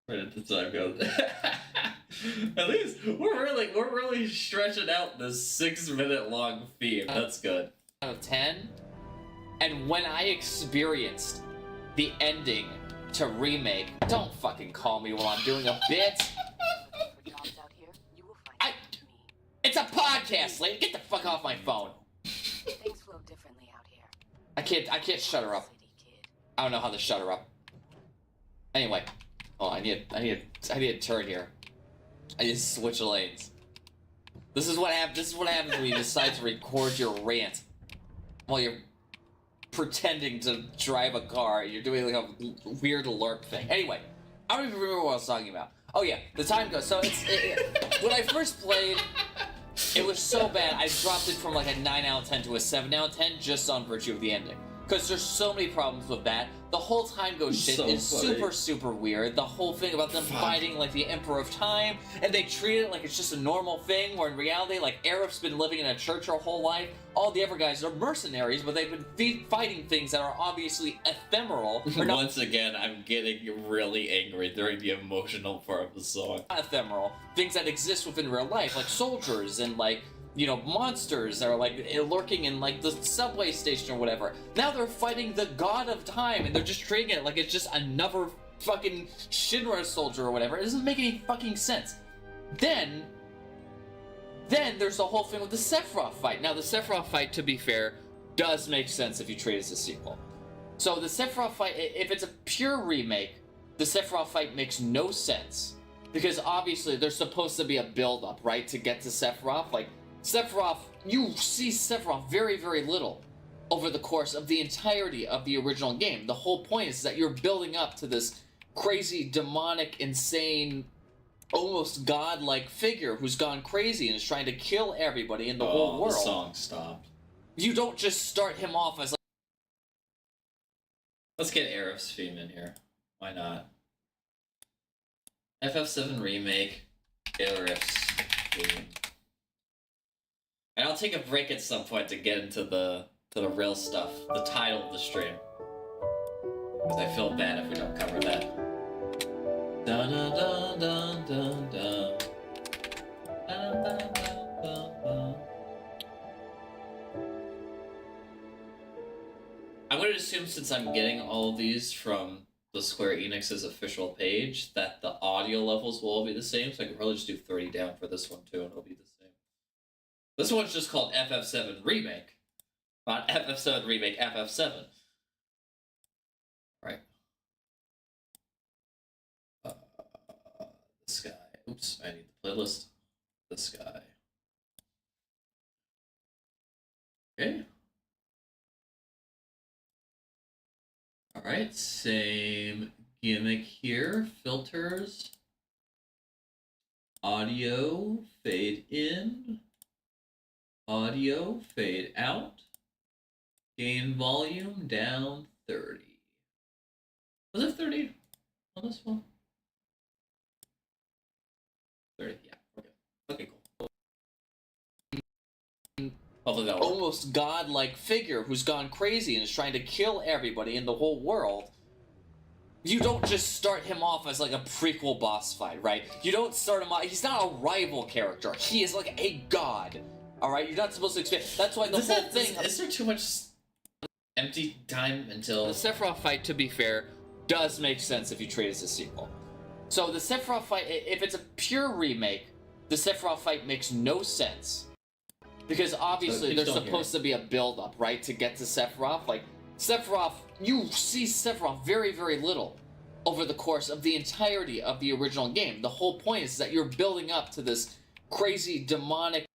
Right at the time goes. At least we're really stretching out this 6-minute long theme. That's good. Out of 10, and when I experienced the ending to Remake, don't fucking call me while I'm doing a bit. For jobs out here, you will find out to me. It's a podcast, lady. Get the fuck off my phone. Things flow differently out here. I can't shut her up. City kid. I don't know how to shut her up. Anyway, oh, I need a turn here. I need to switch lanes. This is what happens when you decide to record your rant while you're pretending to drive a car. You're doing like a weird LARP thing. Anyway, I don't even remember what I was talking about. Oh yeah, the time goes. So when I first played, it was so bad. I dropped it from like a 9 out of 10 to a 7 out of 10 just on virtue of the ending. Because there's so many problems with that. The whole time goes shit So is funny. super, super weird. The whole thing about them fighting like the Emperor of Time, and they treat it like it's just a normal thing, where in reality, like, Arif's been living in a church her whole life. All the other guys are mercenaries, but they've been fighting things that are obviously ephemeral. Or not Once again, I'm getting really angry during the emotional part of the song. ephemeral. Things that exist within real life, like soldiers and, like, you know, monsters that are like lurking in like the subway station or whatever. Now they're fighting the god of time, and they're just treating it like it's just another fucking Shinra soldier or whatever. It doesn't make any fucking sense. Then there's the whole thing with the Sephiroth fight. Now the Sephiroth fight, to be fair, does make sense if you treat it as a sequel. So the Sephiroth fight, if it's a pure remake, the Sephiroth fight makes no sense. Because obviously there's supposed to be a build-up, right, to get to Sephiroth. Like, Sephiroth, you see Sephiroth very, very little over the course of the entirety of the original game. The whole point is that you're building up to this crazy, demonic, insane, almost godlike figure who's gone crazy and is trying to kill everybody in the whole world. The song stopped. You don't just start him off as like, Let's get Arif's theme in here. Why not? FF7 Remake, Arif's theme. And I'll take a break at some point to get into the real stuff, the title of the stream. Because I feel bad if we don't cover that. Dun dun dun dun dun dun. Dun, dun, dun, dun, dun. I would assume, since I'm getting all of these from the Square Enix's official page, that the audio levels will all be the same, so I could probably just do 30 down for this one too, and it'll be the same. This one's just called FF7 Remake, not FF7 Remake FF7. Right. This guy. Oops, I need the playlist. This guy. Okay. Alright, same gimmick here. Filters. Audio, fade in. Audio, fade out. Gain volume down 30. Was it 30 on this one? 30, yeah. Okay. Okay, cool. Hopefully that'll work. almost godlike figure who's gone crazy and is trying to kill everybody in the whole world. You don't just start him off as like a prequel boss fight, right? You don't start him off. He's not a rival character. He is like a god. All right, you're not supposed to expect. That's why the whole thing. Is there too much empty time until The Sephiroth fight, to be fair, does make sense if you treat it as a sequel. So the Sephiroth fight, if it's a pure remake, the Sephiroth fight makes no sense. Because obviously there's supposed to be a build-up, right, to get to Sephiroth. Like, Sephiroth, you see Sephiroth very, very little over the course of the entirety of the original game. The whole point is that you're building up to this crazy, demonic...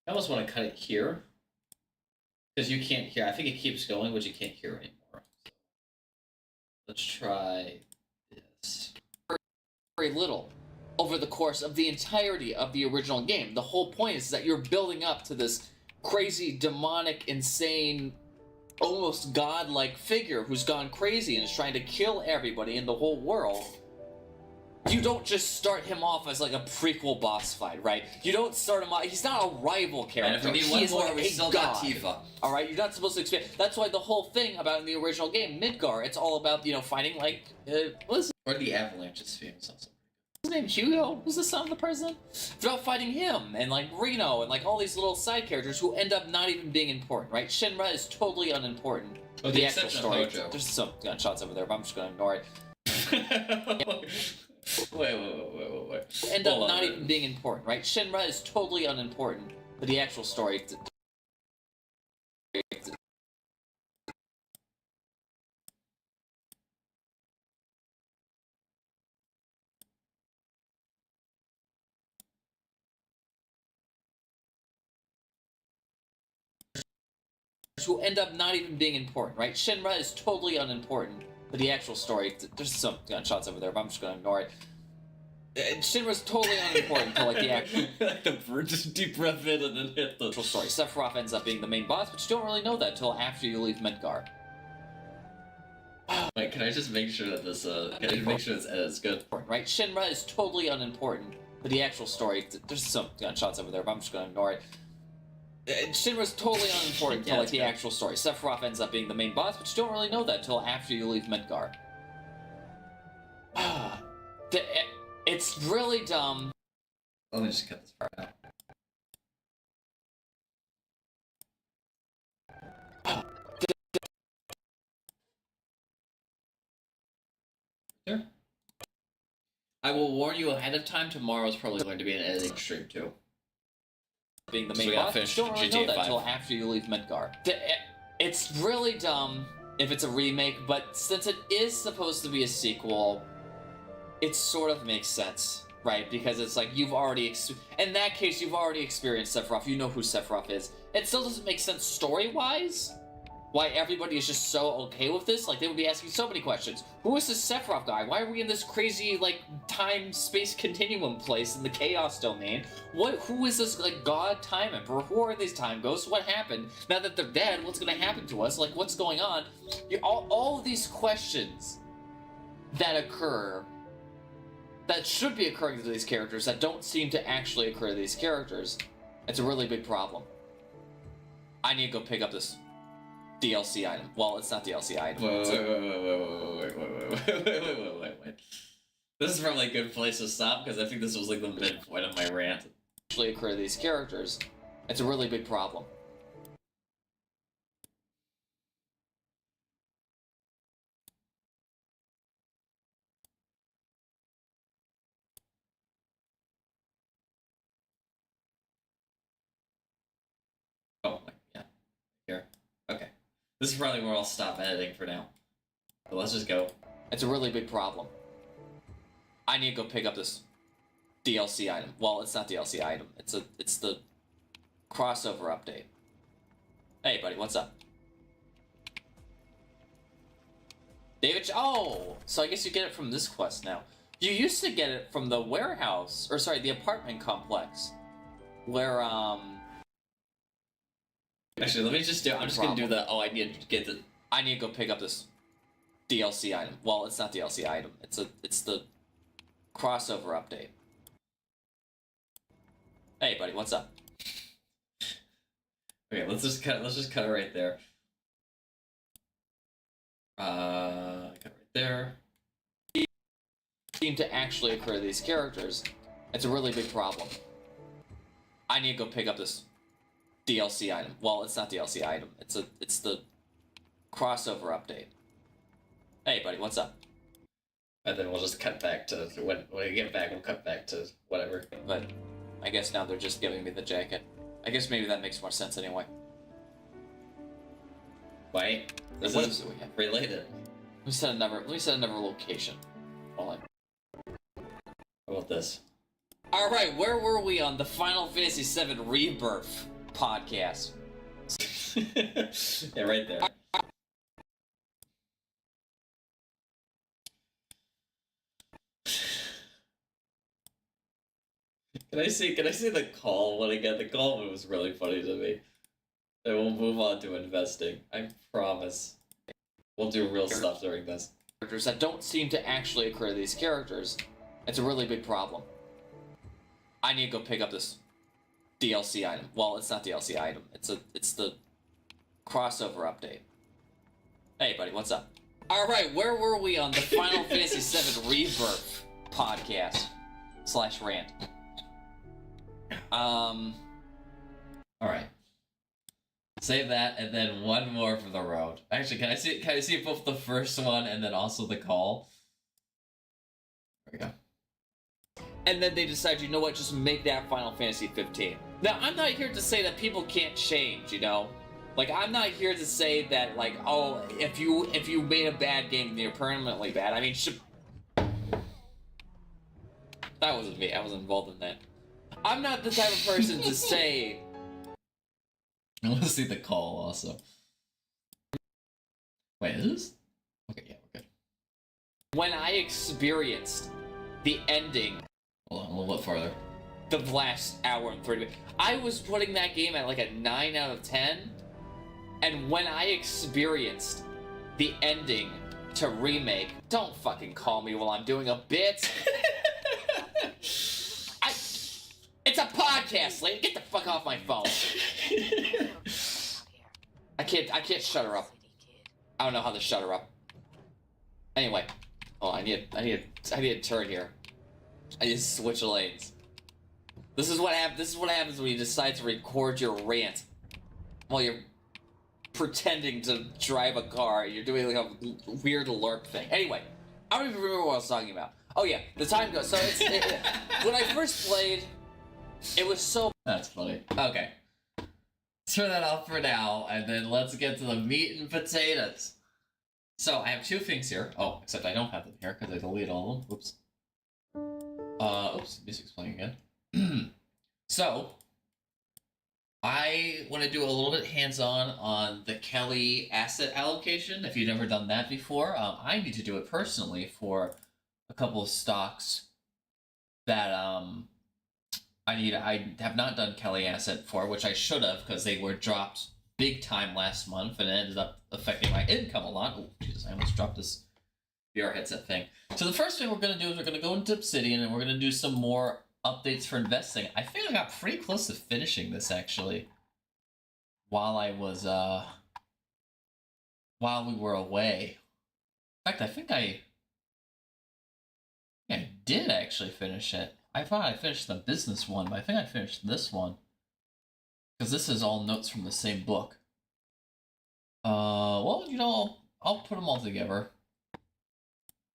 I almost want to cut it here, because you can't hear. I think it keeps going, but you can't hear anymore. So let's try this. very little over the course of the entirety of the original game. The whole point is that you're building up to this crazy, demonic, insane, almost godlike figure who's gone crazy and is trying to kill everybody in the whole world. You don't just start him off as like a prequel boss fight, right? You don't start him off. He's not a rival character. And if we need he one is more, like we a still god. got Tifa. All right, you're not supposed to expect. That's why the whole thing about in the original game, Midgar, it's all about, you know, fighting like what is Or the Avalanche's famous also. his name? Hugo? Who's the son of the president? It's about fighting him and like Reno and like all these little side characters who end up not even being important, right? Shinra is totally unimportant. With the exception of story. Hojo. There's some gunshots over there, but I'm just gonna ignore it. Wait. End up not even being important, right? Shinra is totally unimportant for the actual story. who end up not even being important, right? Shinra is totally unimportant to the actual story. There's some gunshots over there, but I'm just gonna ignore it. Shinra's totally unimportant to like the actual just deep breath in and then hit the story. Sephiroth ends up being the main boss, but you don't really know that until after you leave Midgar. Wait, can I just make sure that this can I just make sure this edit's good? Right? Shinra is totally unimportant to the actual story. There's some gunshots over there, but I'm just gonna ignore it. Shinra's totally unimportant to like the actual story. Sephiroth ends up being the main boss, but you don't really know that until after you leave Midgar. It's really dumb. Let me just cut this part out. Sure. I will warn you ahead of time, tomorrow's probably going to be an editing stream too. Being the So main we gotta boss, finish you don't really know GTA that 5. until after you leave Midgar. It's really dumb if it's a remake, but since it is supposed to be a sequel, it sort of makes sense, right? Because it's like you've already, in that case, you've already experienced Sephiroth. You know who Sephiroth is. It still doesn't make sense story-wise. Why everybody is just so okay with this? Like, they would be asking so many questions. Who is this Sephiroth guy? Why are we in this crazy, like, time-space continuum place in the Chaos Domain? Who is this, like, god time emperor? Who are these time ghosts? What happened? Now that they're dead, what's gonna happen to us? Like, what's going on? All of these questions that occur, that should be occurring to these characters, that don't seem to actually occur to these characters, it's a really big problem. I need to go pick up this DLC item. Well, it's not DLC item. Wait. This is probably a good place to stop because I think this was like the midpoint of my rant. Actually occur to these characters. It's a really big problem. Oh, yeah. Here. Okay. This is probably where I'll stop editing for now. But let's just go. It's a really big problem. I need to go pick up this DLC item. Well, it's not DLC item. It's the crossover update. Hey, buddy, what's up? David, oh, so I guess you get it from this quest now. You used to get it from the warehouse, or sorry, the apartment complex, where Actually, let me just do. I'm just gonna do the. Oh, I need to get the. I need to go pick up this DLC item. Well, it's not DLC item. It's the crossover update. Hey, buddy, what's up? Okay, let's just cut it right there. Cut right there. Seem to actually occur to these characters. It's a really big problem. I need to go pick up this DLC item. Well, it's not DLC item. It's the crossover update. Hey, buddy, what's up? And then we'll just cut back to when we get back. We'll cut back to whatever. But I guess now they're just giving me the jacket. I guess maybe that makes more sense anyway. Wait, this What is do we have? related. Let me set another location. Hold on. How about this? All right, where were we on the Final Fantasy VII Rebirth podcast? Yeah, right there. Can I see the call one again? The call one was really funny to me. And we'll move on to investing. I promise. We'll do real stuff during this. Characters that don't seem to actually occur to these characters. It's a really big problem. I need to go pick up this DLC item. Well, it's not DLC item. It's the crossover update. Hey, buddy, what's up? All right, where were we on the Final Fantasy VII Rebirth podcast / rant? All right. Save that, and then one more for the road. Actually, can I see both the first one and then also the call? There we go. And then they decide, you know what, just make that Final Fantasy 15. Now, I'm not here to say that people can't change, you know? Like, I'm not here to say that, like, oh, if you made a bad game, then you're permanently bad. I mean, that wasn't me. I wasn't involved in that. I'm not the type of person to say... I want to see the call also. Wait, is this? Okay, yeah, we're good. When I experienced the ending Hold on, a little bit farther. the last hour and 30 minutes, I was putting that game at like a 9 out of 10. And when I experienced the ending to remake, don't fucking call me while I'm doing a bit. It's a podcast, lady. Get the fuck off my phone. I can't shut her up. I don't know how to shut her up. Anyway, oh, I need a turn here. I need to switch lanes. This is what happens when you decide to record your rant while you're pretending to drive a car. You're doing like a weird LARP thing. Anyway, I don't even remember what I was talking about. Oh yeah, the time goes. So when I first played, it was so. That's funny. Okay. Turn that off for now, and then let's get to the meat and potatoes. So I have two things here. Oh, except I don't have them here because I deleted all of them. Oops. Oops, Misc's playing again. So, I want to do a little bit hands-on on the Kelly asset allocation. If you've never done that before, I need to do it personally for a couple of stocks that I have not done Kelly asset for, which I should have because they were dropped big time last month and it ended up affecting my income a lot. Oh, Jesus, I almost dropped this VR headset thing. So the first thing we're going to do is we're going to go into Obsidian and we're going to do some more updates for investing. I think I got pretty close to finishing this actually while I was while we were away. In fact, I think I did actually finish it. I thought I finished the business one, but I think I finished this one because this is all notes from the same book. Well, you know, I'll put them all together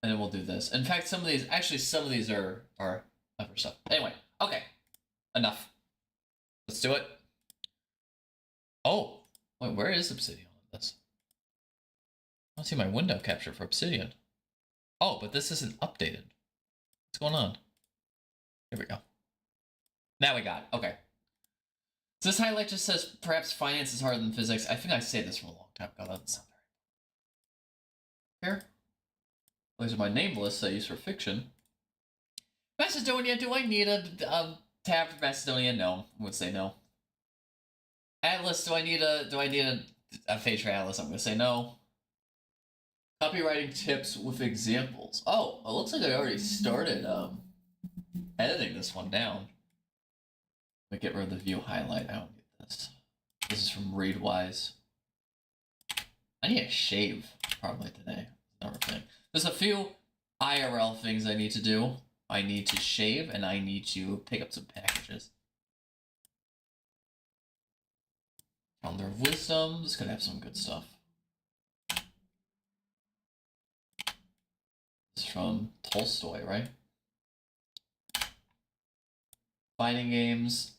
and then we'll do this. In fact, some of these are other stuff. Anyway, okay, enough. Let's do it. Oh, wait, where is Obsidian on this? I don't see my window capture for Obsidian. Oh, but this isn't updated. What's going on? Here we go. Now we got it. Okay. So this highlight just says, perhaps finance is harder than physics. I think I said this from a long time ago. That doesn't sound very... Here. These are my name lists I use for fiction. Macedonia, do I need a tab for Macedonia? No. I would say no. Atlas, do I need a page for Atlas? I'm going to say no. Copywriting tips with examples. Oh, it looks like I already started editing this one down. Let me get rid of the view highlight. I don't need this. This is from Readwise. I need a shave probably today. Another thing. There's a few IRL things I need to do. I need to shave and I need to pick up some packages. Calendar of Wisdom. This could have some good stuff. This is from Tolstoy, right? Fighting games.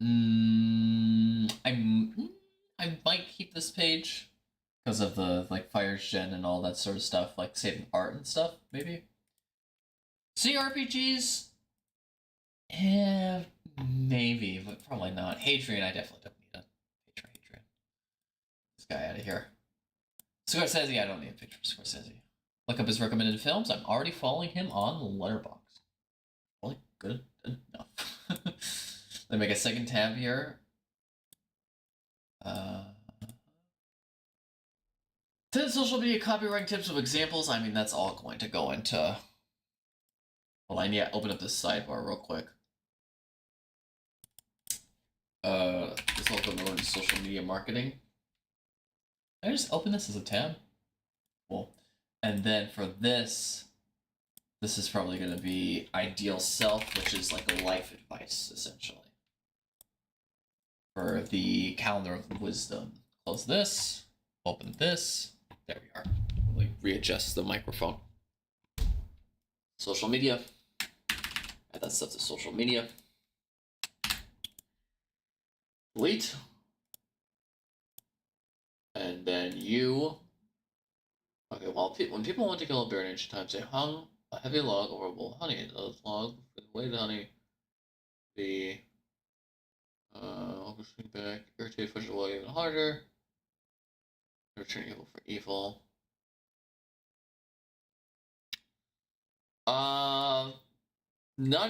I might keep this page because of the like Fire's Gen and all that sort of stuff, like saving art and stuff, maybe. CRPGs? Yeah, maybe, but probably not. Hadrian, I definitely don't need a picture of Hadrian. This guy out of here. Scorsese, I don't need a picture of Scorsese. Look up his recommended films. I'm already following him on Letterboxd. Probably good enough. Let me make a second tab here. 10 social media copywriting tips with examples. I mean, that's all going to go into... Hold on, yeah, open up this sidebar real quick. This will go into social media marketing. Can I just open this as a tab? Cool. And then for this is probably going to be ideal self, which is like a life advice, essentially. For the calendar of wisdom. Close this, open this. There we are. Let me readjust the microphone. Social media. Add that stuff to social media. Delete. And then you. Okay, well, when people want to kill a bear in ancient times, they hung a heavy log over a bowl of honey. The log weighted honey. The pushing back, irritate, push the log even harder. Return evil for evil. None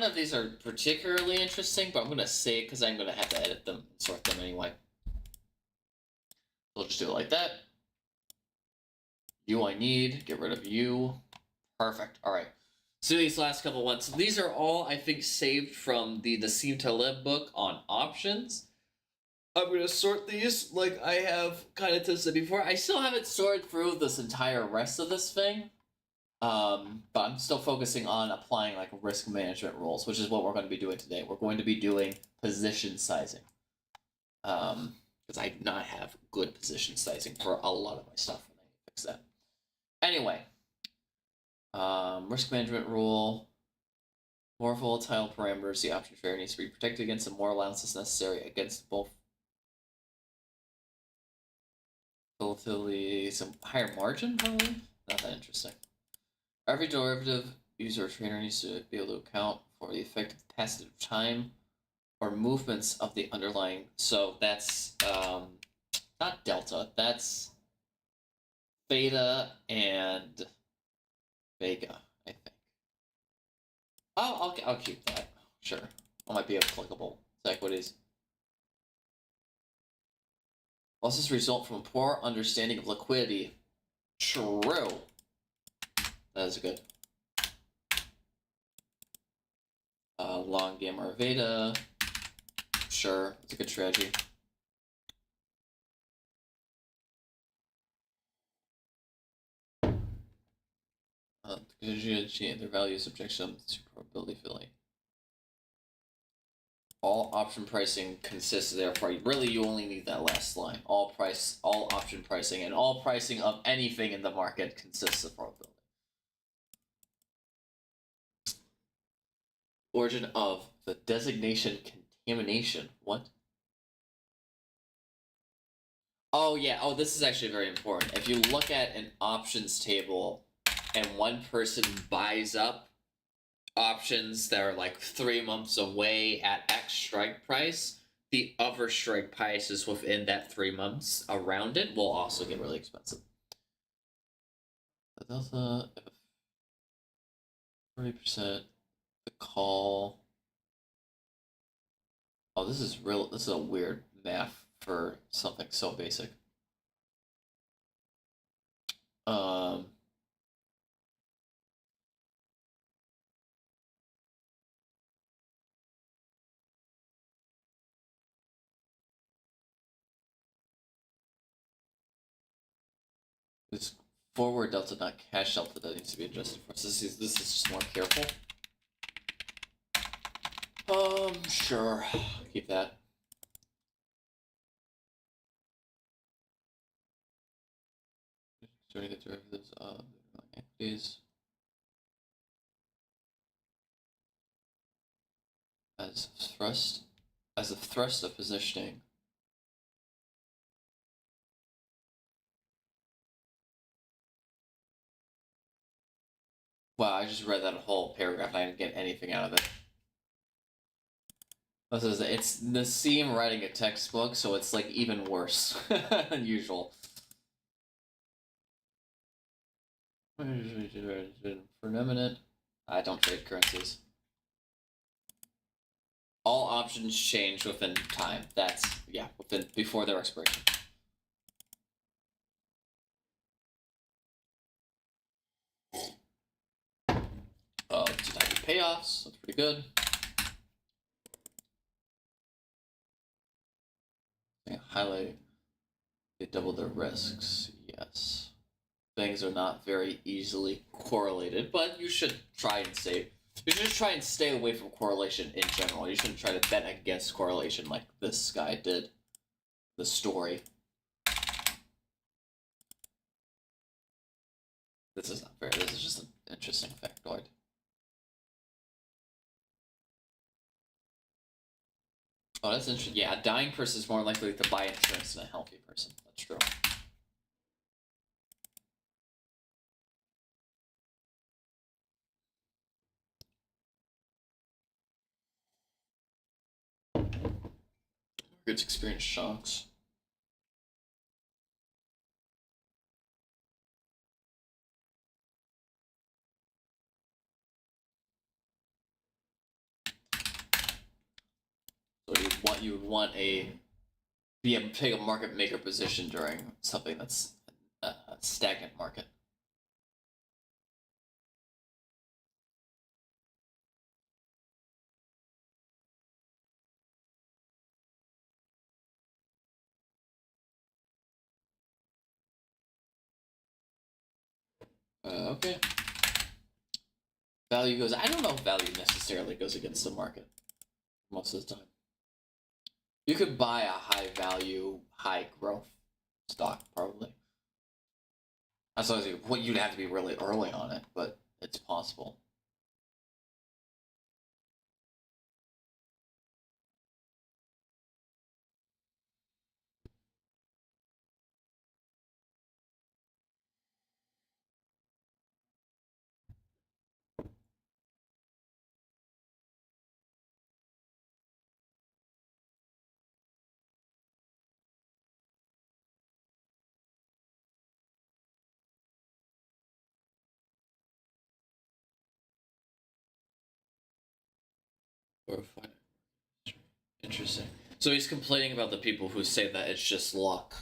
of these are particularly interesting, but I'm gonna say it because I'm gonna have to edit them and sort them anyway. We'll just do it like that. You I need, get rid of you. Perfect. All right. So these last couple ones, these are all I think saved from the Nassim Taleb book on options. I'm gonna sort these like I have kind of tested before. I still haven't sorted through this entire rest of this thing. But I'm still focusing on applying like risk management rules, which is what we're going to be doing today. We're going to be doing position sizing. Because I do not have good position sizing for a lot of my stuff, and I need to fix that. Anyway, risk management rule. More volatile parameters. The option trader needs to be protected against the more allowances necessary against both volatility, some higher margin, probably. Not that interesting. Every derivative user or trader needs to be able to account for the effective passage of time or movements of the underlying. So that's not delta. That's theta and vega, I think. Oh, I'll keep that. Sure, that might be applicable to equities. Losses result from a poor understanding of liquidity. True. That is good. Long gamma or veta. Sure, it's a good strategy. Their value is subjection to probability filling. All option pricing consists therefore really you only need that last line. All option pricing and all pricing of anything in the market consists of probability. Origin of the designation contamination. What? Oh yeah, oh this is actually very important. If you look at an options table and one person buys up options that are like 3 months away at X strike price, the other strike prices within that 3 months around it will also get really expensive. The delta 40%, the call. Oh, this is a weird math for something so basic. This forward delta, not cash delta, that needs to be adjusted for. So this is just more careful. Sure, keep that. Starting the derivatives of equities as a thrust of positioning. Wow, I just read that whole paragraph and I didn't get anything out of it. It's Nassim writing a textbook, so it's like even worse than usual. Preeminent. I don't trade currencies. All options change within time. That's before their expiration. Payoffs. That's pretty good. Highlight. They double their risks. Yes. Things are not very easily correlated, but you should try and stay. You should try and stay away from correlation in general. You shouldn't try to bet against correlation like this guy did. The story. This is not fair. This is just an interesting factoid. Oh, that's interesting. Yeah, a dying person is more likely to buy insurance than a healthy person. That's true. Markets experience shocks. but you would want take a market maker position during something that's a stagnant market. Okay. Value goes. I don't know if value necessarily goes against the market most of the time. You could buy a high value, high growth stock probably. As long as you'd have to be really early on it, but it's possible. Or interesting. So he's complaining about the people who say that it's just luck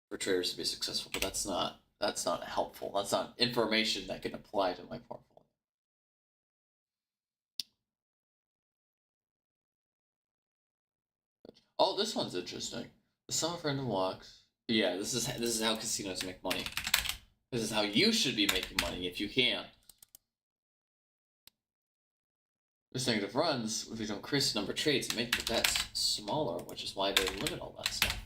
for traders to be successful, but that's not helpful. That's not information that can apply to my portfolio. Oh, this one's interesting. The sum of random walks. Yeah, this is how casinos make money. This is how you should be making money if you can. There's negative runs if you don't increase the number of trades and make the bets smaller, which is why they limit all that stuff.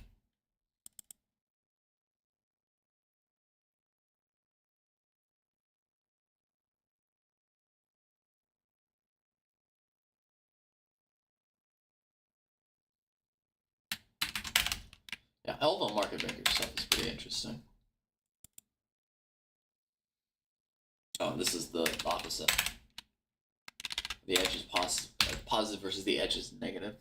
Yeah, all the market maker stuff is pretty interesting. Oh, this is the opposite. The edge is positive versus the edge is negative.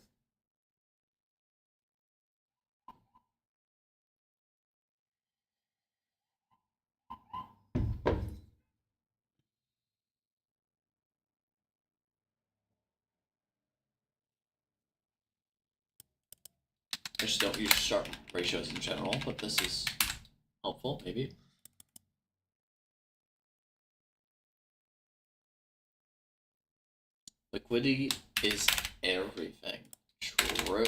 I just don't use Sharpe ratios in general, but this is helpful, maybe. Liquidity is everything. True.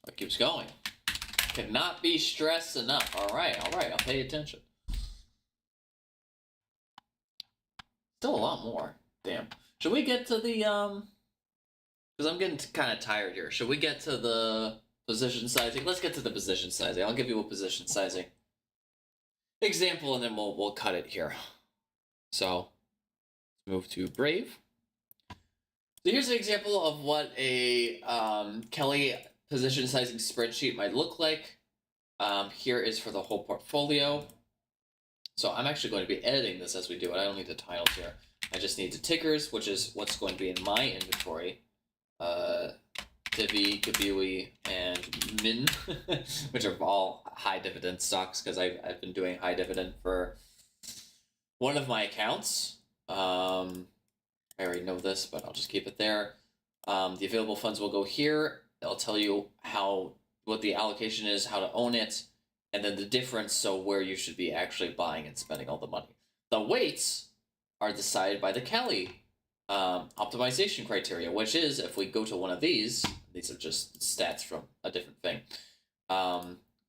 It keeps going. Cannot be stressed enough. All right, I'll pay attention. Still a lot more. Damn. Should we get to the because I'm getting kind of tired here. Should we get to the position sizing? Let's get to the position sizing. I'll give you a position sizing example, and then we'll cut it here. So let's move to Brave. So here's an example of what a Kelly position sizing spreadsheet might look like. Here is for the whole portfolio. So I'm actually going to be editing this as we do it. I don't need the titles here. I just need the tickers, which is what's going to be in my inventory. Divi, Kabui, and Min, which are all high dividend stocks because I've been doing high dividend for one of my accounts. I already know this, but I'll just keep it there. The available funds will go here. I'll tell you what the allocation is, how to own it, and then the difference, so where you should be actually buying and spending all the money. The weights are decided by the Kelly optimization criteria, which is, if we go to one of these are just stats from a different thing.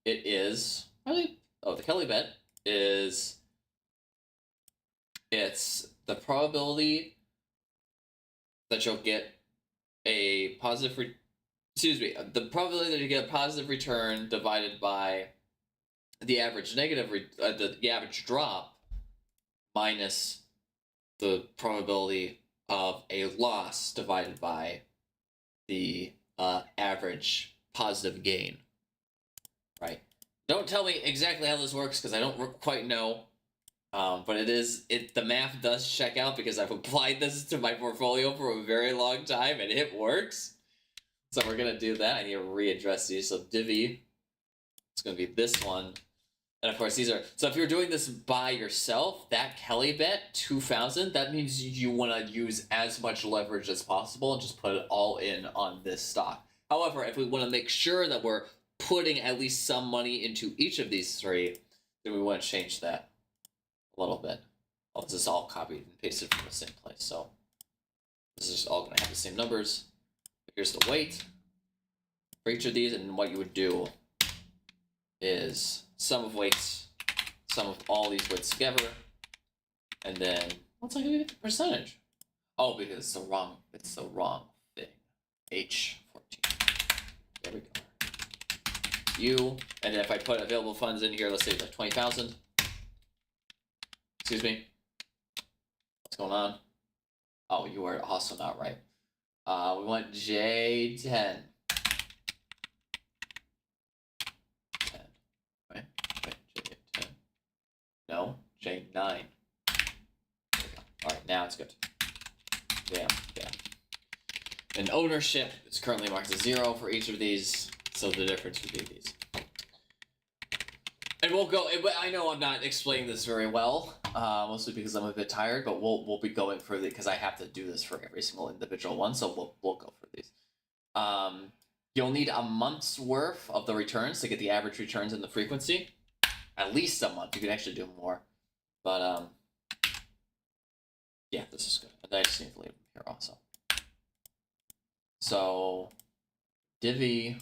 It is, the Kelly bet is, it's the probability that you'll get a positive, the probability that you get a positive return divided by the average negative, the average drop minus the probability of a loss divided by the average positive gain, right? Don't tell me exactly how this works because I don't quite know, but the math does check out because I've applied this to my portfolio for a very long time and it works. So we're gonna do that. I need to readdress these. So Divi, it's gonna be this one. And of course, these are so. If you're doing this by yourself, that Kelly bet 2,000. That means you want to use as much leverage as possible and just put it all in on this stock. However, if we want to make sure that we're putting at least some money into each of these three, then we want to change that a little bit. Oh, this is all copied and pasted from the same place, so this is all going to have the same numbers. Here's the weight for each of these, and what you would do is sum of weights, sum of all these weights together, and then what's I gonna get the percentage? Oh, because it's the wrong thing. H14. There we go. U, and then if I put available funds in here, let's say like 20,000. Excuse me. What's going on? Oh, you are also not right. We want J10. Right? J10. No, J9. There we go. Alright, now it's good. Yeah. And ownership is currently marked as 0 for each of these, so the difference would be these. And we'll go. I know I'm not explaining this very well, mostly because I'm a bit tired. But we'll be going for the because I have to do this for every single individual one. So we'll go for these. You'll need a month's worth of the returns to get the average returns and the frequency. At least a month. You can actually do more, but yeah, this is good. And I just need to leave them here also. So divvy.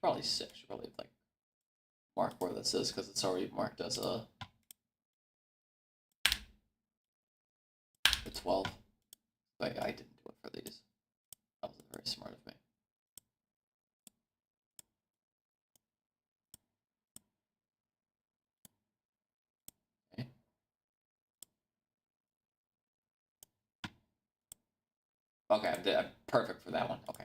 I should probably like mark where this is because it's already marked as a 12. But I didn't do it for these. That wasn't very smart of me. Okay. Okay, I'm perfect for that one. Okay.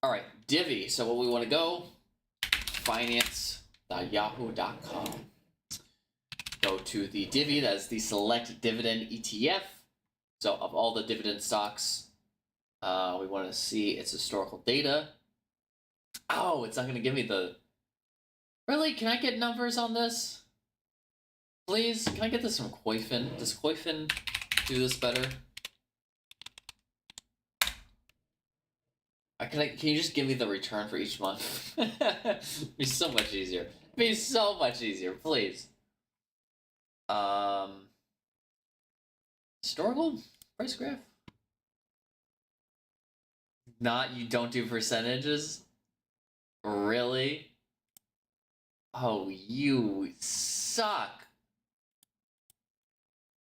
All right, divvy. So what we want to go, finance.yahoo.com. Go to the divvy, that's the select dividend ETF. So of all the dividend stocks, we want to see its historical data. Oh, it's not going to give me the... Really? Can I get numbers on this? Please? Can I get this from Koifin? Does Koifin do this better? Can you just give me the return for each month? It'd be so much easier. It'd be so much easier, please. Historical price graph? You don't do percentages? Really? Oh, you suck.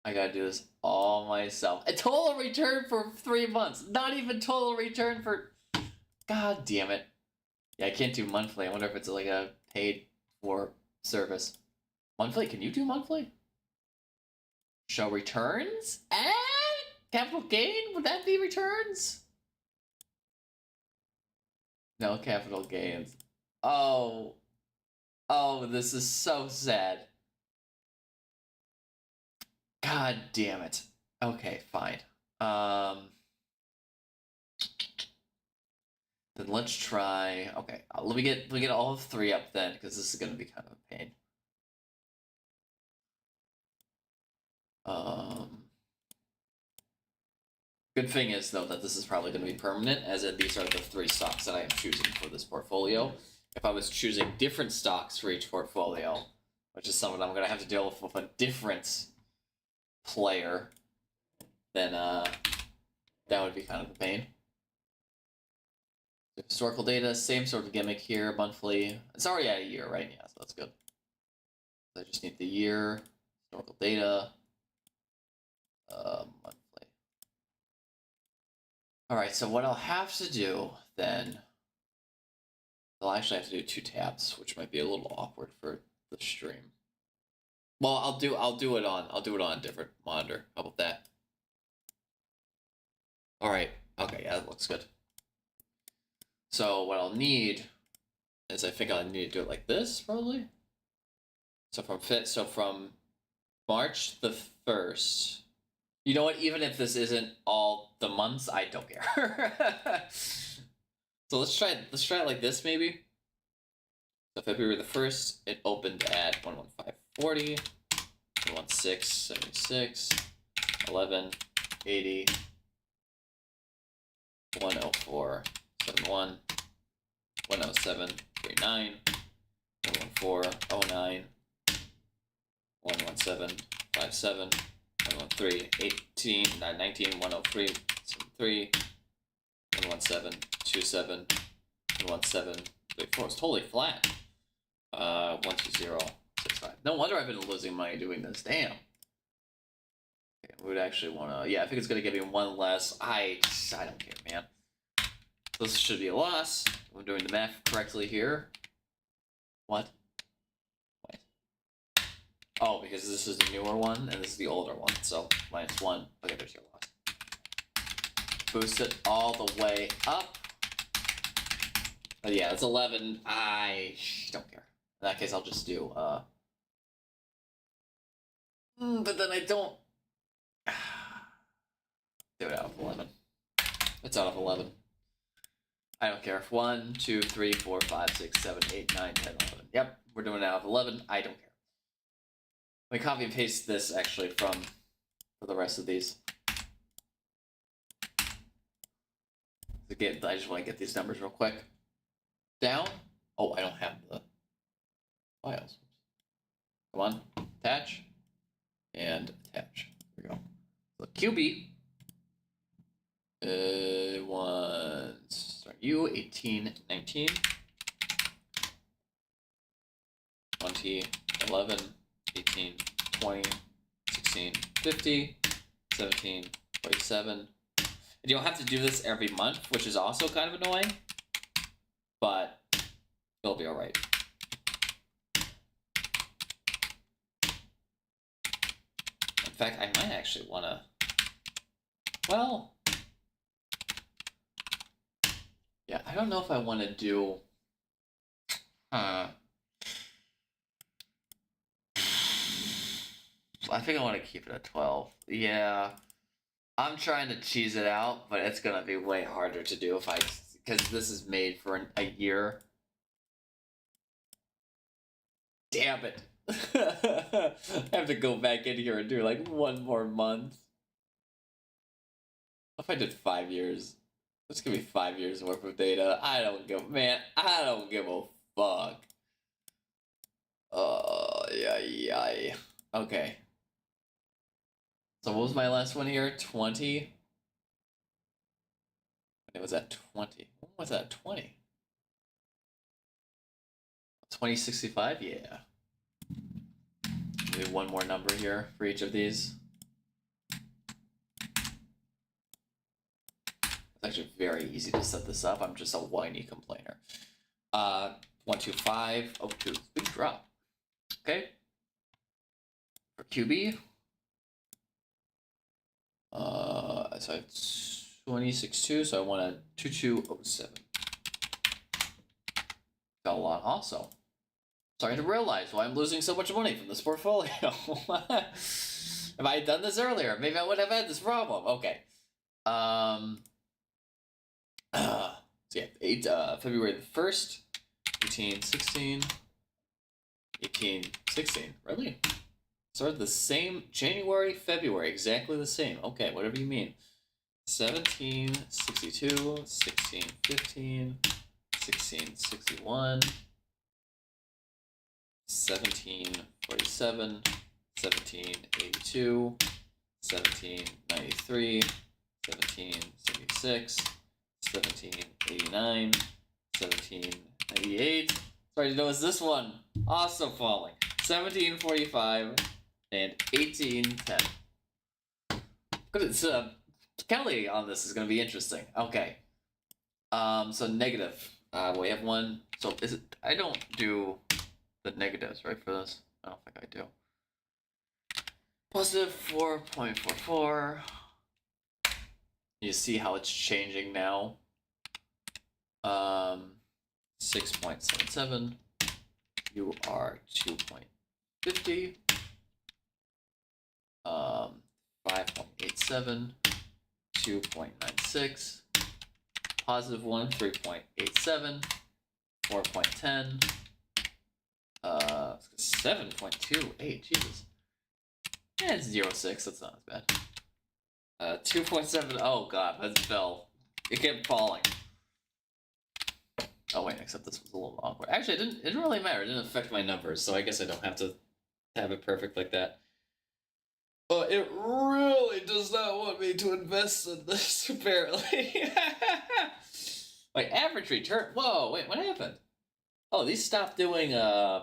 I gotta do this all myself. A total return for 3 months. Not even total return for... God damn it. Yeah, I can't do monthly. I wonder if it's like a paid for service. Monthly? Can you do monthly? Show returns? And capital gain? Would that be returns? No capital gains. Oh. Oh, this is so sad. God damn it. Okay, fine. Then let's try. Okay, let me get all 3 up then, because this is gonna be kind of a pain. Good thing is though that this is probably gonna be permanent, as in these are the 3 stocks that I am choosing for this portfolio. If I was choosing different stocks for each portfolio, which is something I'm gonna have to deal with a different player, then that would be kind of a pain. Historical data, same sort of gimmick here, monthly. It's already at a year, right? Yeah, so that's good. I just need the year, historical data, monthly. Alright, so what I'll have to do then, I'll actually have to do 2 tabs, which might be a little awkward for the stream. Well, I'll do it on a different monitor. How about that? Alright, okay, yeah, that looks good. So what I'll need is I think I'll need to do it like this, probably. So from March the 1st. You know what? Even if this isn't all the months, I don't care. So let's try it like this maybe. So February the 1st, it opened at 11540, 116, 76, 11, 80, 104, 71, 107, 39, 114, 09, 117, 57, 113, 18, 19, 103, 73, 117, 27, 117, 34. It's totally flat. 120, 65. No wonder I've been losing money doing this. Damn. Okay, we would actually want to. Yeah, I think it's gonna give me one less. I don't care, man. This should be a loss. I'm doing the math correctly here. What? Wait. Oh, because this is the newer one and this is the older one. So -1. Okay, there's your loss. Boost it all the way up. But yeah, it's 11. I don't care. In that case, I'll just do. But then I don't. Do it out of 11. It's out of 11. I don't care. 1, 2, 3, 4, 5, 6, 7, 8, 9, 10, 11. Yep, we're doing it out of 11. I don't care. Let me copy and paste this actually for the rest of these. Again, I just want to get these numbers real quick. Down. Oh, I don't have the files. Come on, attach and attach. There we go. So QB. Start U 18, 19, 20, 11, 18, 20, 16, 50, 17, 47. And you don't have to do this every month, which is also kind of annoying, but it'll be all right. In fact, I might actually want to, well, yeah, I don't know if I want to do, I think I want to keep it at 12. Yeah, I'm trying to cheese it out, but it's going to be way harder to do because this is made for a year. Damn it. I have to go back in here and do like one more month. What if I did 5 years? This could be 5 years worth of data. I don't give a fuck. Yeah. Okay. So what was my last one here? 20. It was at 20. When was that? 20. 2065? Yeah. Maybe one more number here for each of these. It's actually very easy to set this up. I'm just a whiny complainer. 125. Oh, 2. Big drop. Okay. For QB. So it's 26.2, so I want a 2207. Got a lot also. Starting to realize why I'm losing so much money from this portfolio. If I had done this earlier, maybe I wouldn't have had this problem. Okay. So yeah, February the 1st, 18, 16, 18, 16. Really? Started the same January, February, exactly the same. Okay, whatever you mean. 17, 62, 16, 15, 16, 61, 17, 47, 17, 82, 17, 93, 17, 76, 17, 89, 17, 98. Sorry to notice this one also falling. 1745 and 1810. Good, it's Kelly on this is gonna be interesting. Okay. So negative. We have one. So is it? I don't do the negatives right for this. I don't think I do. Positive 4.44. You see how it's changing now. 6.77. You are 2.50. 5.87. 2.96. positive 1, 3.87, 4.10, 7.28, Jesus. Yeah, it's 0.6, that's not as bad. 2.7, oh god, that fell. It kept falling. Oh wait, except this was a little awkward. Actually, it didn't really matter. It didn't affect my numbers, so I guess I don't have to have it perfect like that. But it really does not want me to invest in this, apparently. Wait, average return? Whoa, wait, what happened? Oh, these stopped doing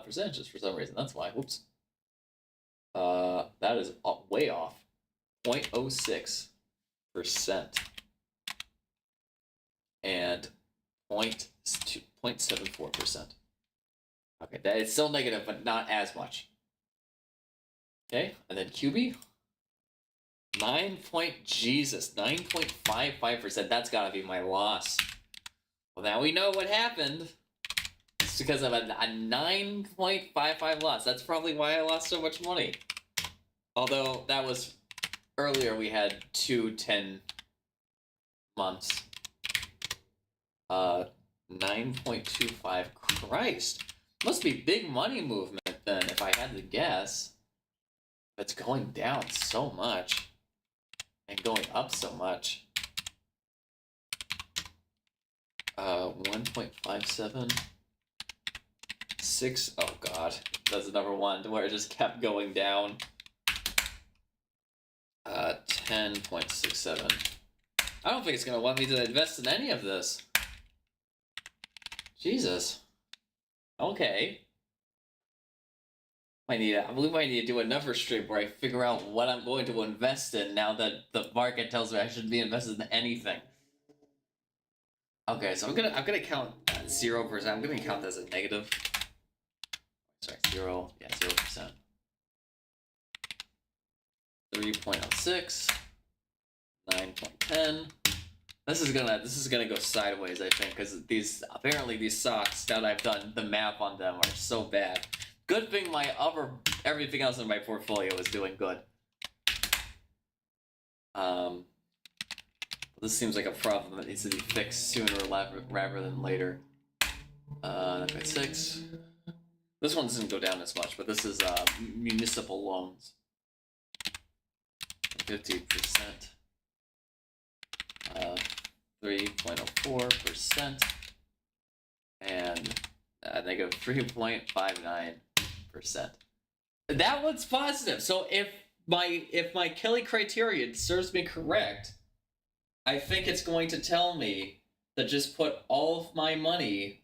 percentages for some reason. That's why. Whoops. That is way off. 0.06%. And 0.74%. Okay, that is still negative, but not as much. Okay, and then QB. 9.55%. That's gotta be my loss. Well, now we know what happened. It's because of a 9.55 loss. That's probably why I lost so much money. Although that was earlier, we had 2 10 months. 9.25. Christ, must be big money movement then, if I had to guess. It's going down so much and going up so much. 1.57. 6. Oh god, that's another one where it just kept going down. 10.67. I don't think it's gonna want me to invest in any of this. Jesus. Okay. I believe I need to do another stream where I figure out what I'm going to invest in now that the market tells me I shouldn't be invested in anything. Okay, so I'm gonna count 0%. I'm gonna count this as a negative. Sorry, 0. Yeah, 0%. 3.06. 9.10. This is gonna go sideways, I think, because these stocks, now that I've done the math on them, are so bad. Good thing everything else in my portfolio is doing good. This seems like a problem that needs to be fixed sooner rather than later. 9.6. This one doesn't go down as much, but this is municipal loans. 50%. 3.04%. And negative 3.59%. That one's positive. So if my Kelly criterion serves me correct, I think it's going to tell me to just put all of my money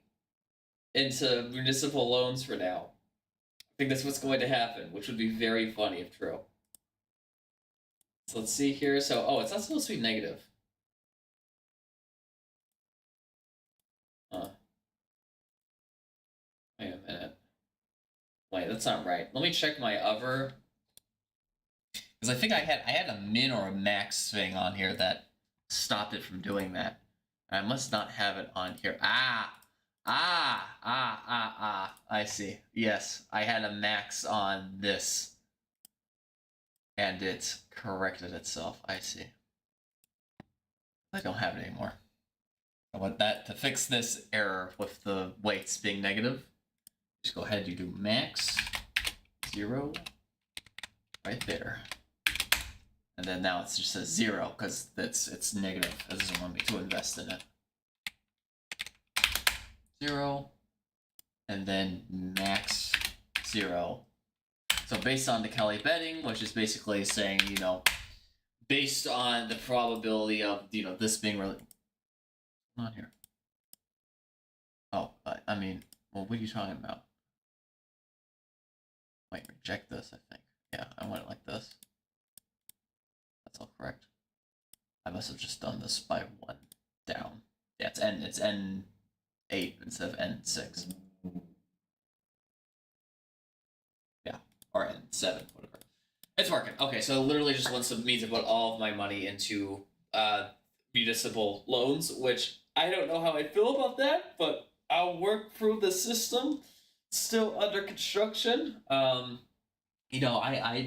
into municipal loans for now. I think that's what's going to happen, which would be very funny if true. So let's see here. So, oh, it's not supposed to be negative. Huh. Wait a minute. Wait, that's not right. Let me check my other. Because I think I had a min or a max thing on here that stopped it from doing that. I must not have it on here. I see. Yes, I had a max on this. And it corrected itself. I see. I don't have it anymore. I want that to fix this error with the weights being negative. Just go ahead, you do max 0 right there. And then now it just says 0 because it's negative. It doesn't want me to invest in it. 0 and then max 0. So based on the Kelly betting, which is basically saying, based on the probability of, this being really... What's on here? Oh, I mean, well, what are you talking about? Wait, reject this, I think. Yeah, I want it like this. That's all correct. I must have just done this by 1 down. Yeah, it's N8 instead of N6. Yeah, or N7, whatever. It's working. Okay, so it literally just wants me to put all of my money into municipal loans, which I don't know how I feel about that, but I'll work through the system. Still under construction. I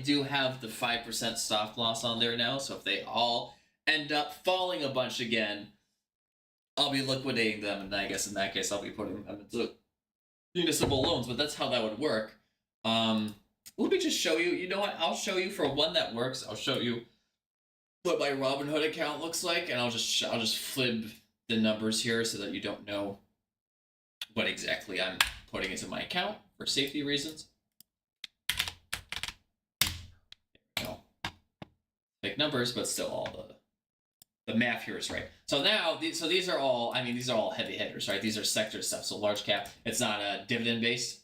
do have the 5% stop loss on there now, so if they all end up falling a bunch again, I'll be liquidating them, and I guess in that case I'll be putting them into municipal loans. But that's how that would work. Let me just show you. You know what? I'll show you for one that works. I'll show you what my Robinhood account looks like, and I'll just flip the numbers here so that you don't know what exactly I'm putting into my account for safety reasons. Big numbers, but still all the math here is right. So now, these are all, I mean, these are all heavy hitters, right? These are sector stuff. So large cap, it's not a dividend based.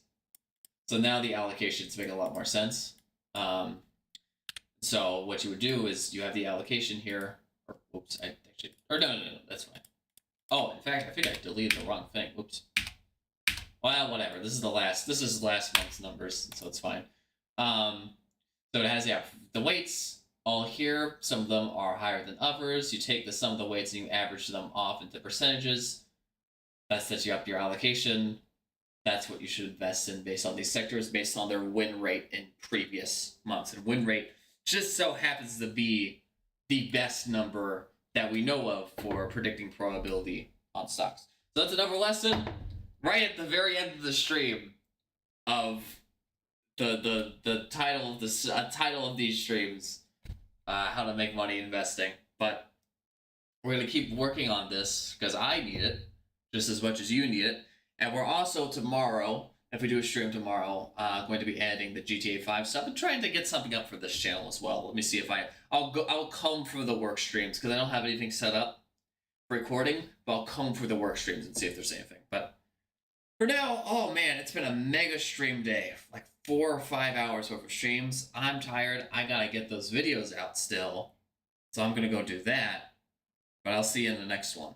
So now the allocations make a lot more sense. So what you would do is you have the allocation here. Or, oops, no, that's fine. Oh, in fact, I think I deleted the wrong thing. Oops. Well, whatever. This is last month's numbers, so it's fine. So it has, yeah, the weights all here. Some of them are higher than others. You take the sum of the weights and you average them off into percentages. That sets you up your allocation. That's what you should invest in based on these sectors, based on their win rate in previous months. And win rate just so happens to be the best number that we know of for predicting probability on stocks. So that's another lesson right at the very end of the stream of the title of this title of these streams, how to make money investing. But we're gonna keep working on this because I need it just as much as you need it. And we're also tomorrow, if we do a stream tomorrow, going to be adding the GTA 5 stuff and trying to get something up for this channel as well. Let me see if I'll comb through the work streams because I don't have anything set up for recording, but I'll comb through the work streams and see if there's anything. But for now, oh man, it's been a mega stream day. Like 4 or 5 hours worth of streams. I'm tired. I gotta get those videos out still. So I'm gonna go do that. But I'll see you in the next one.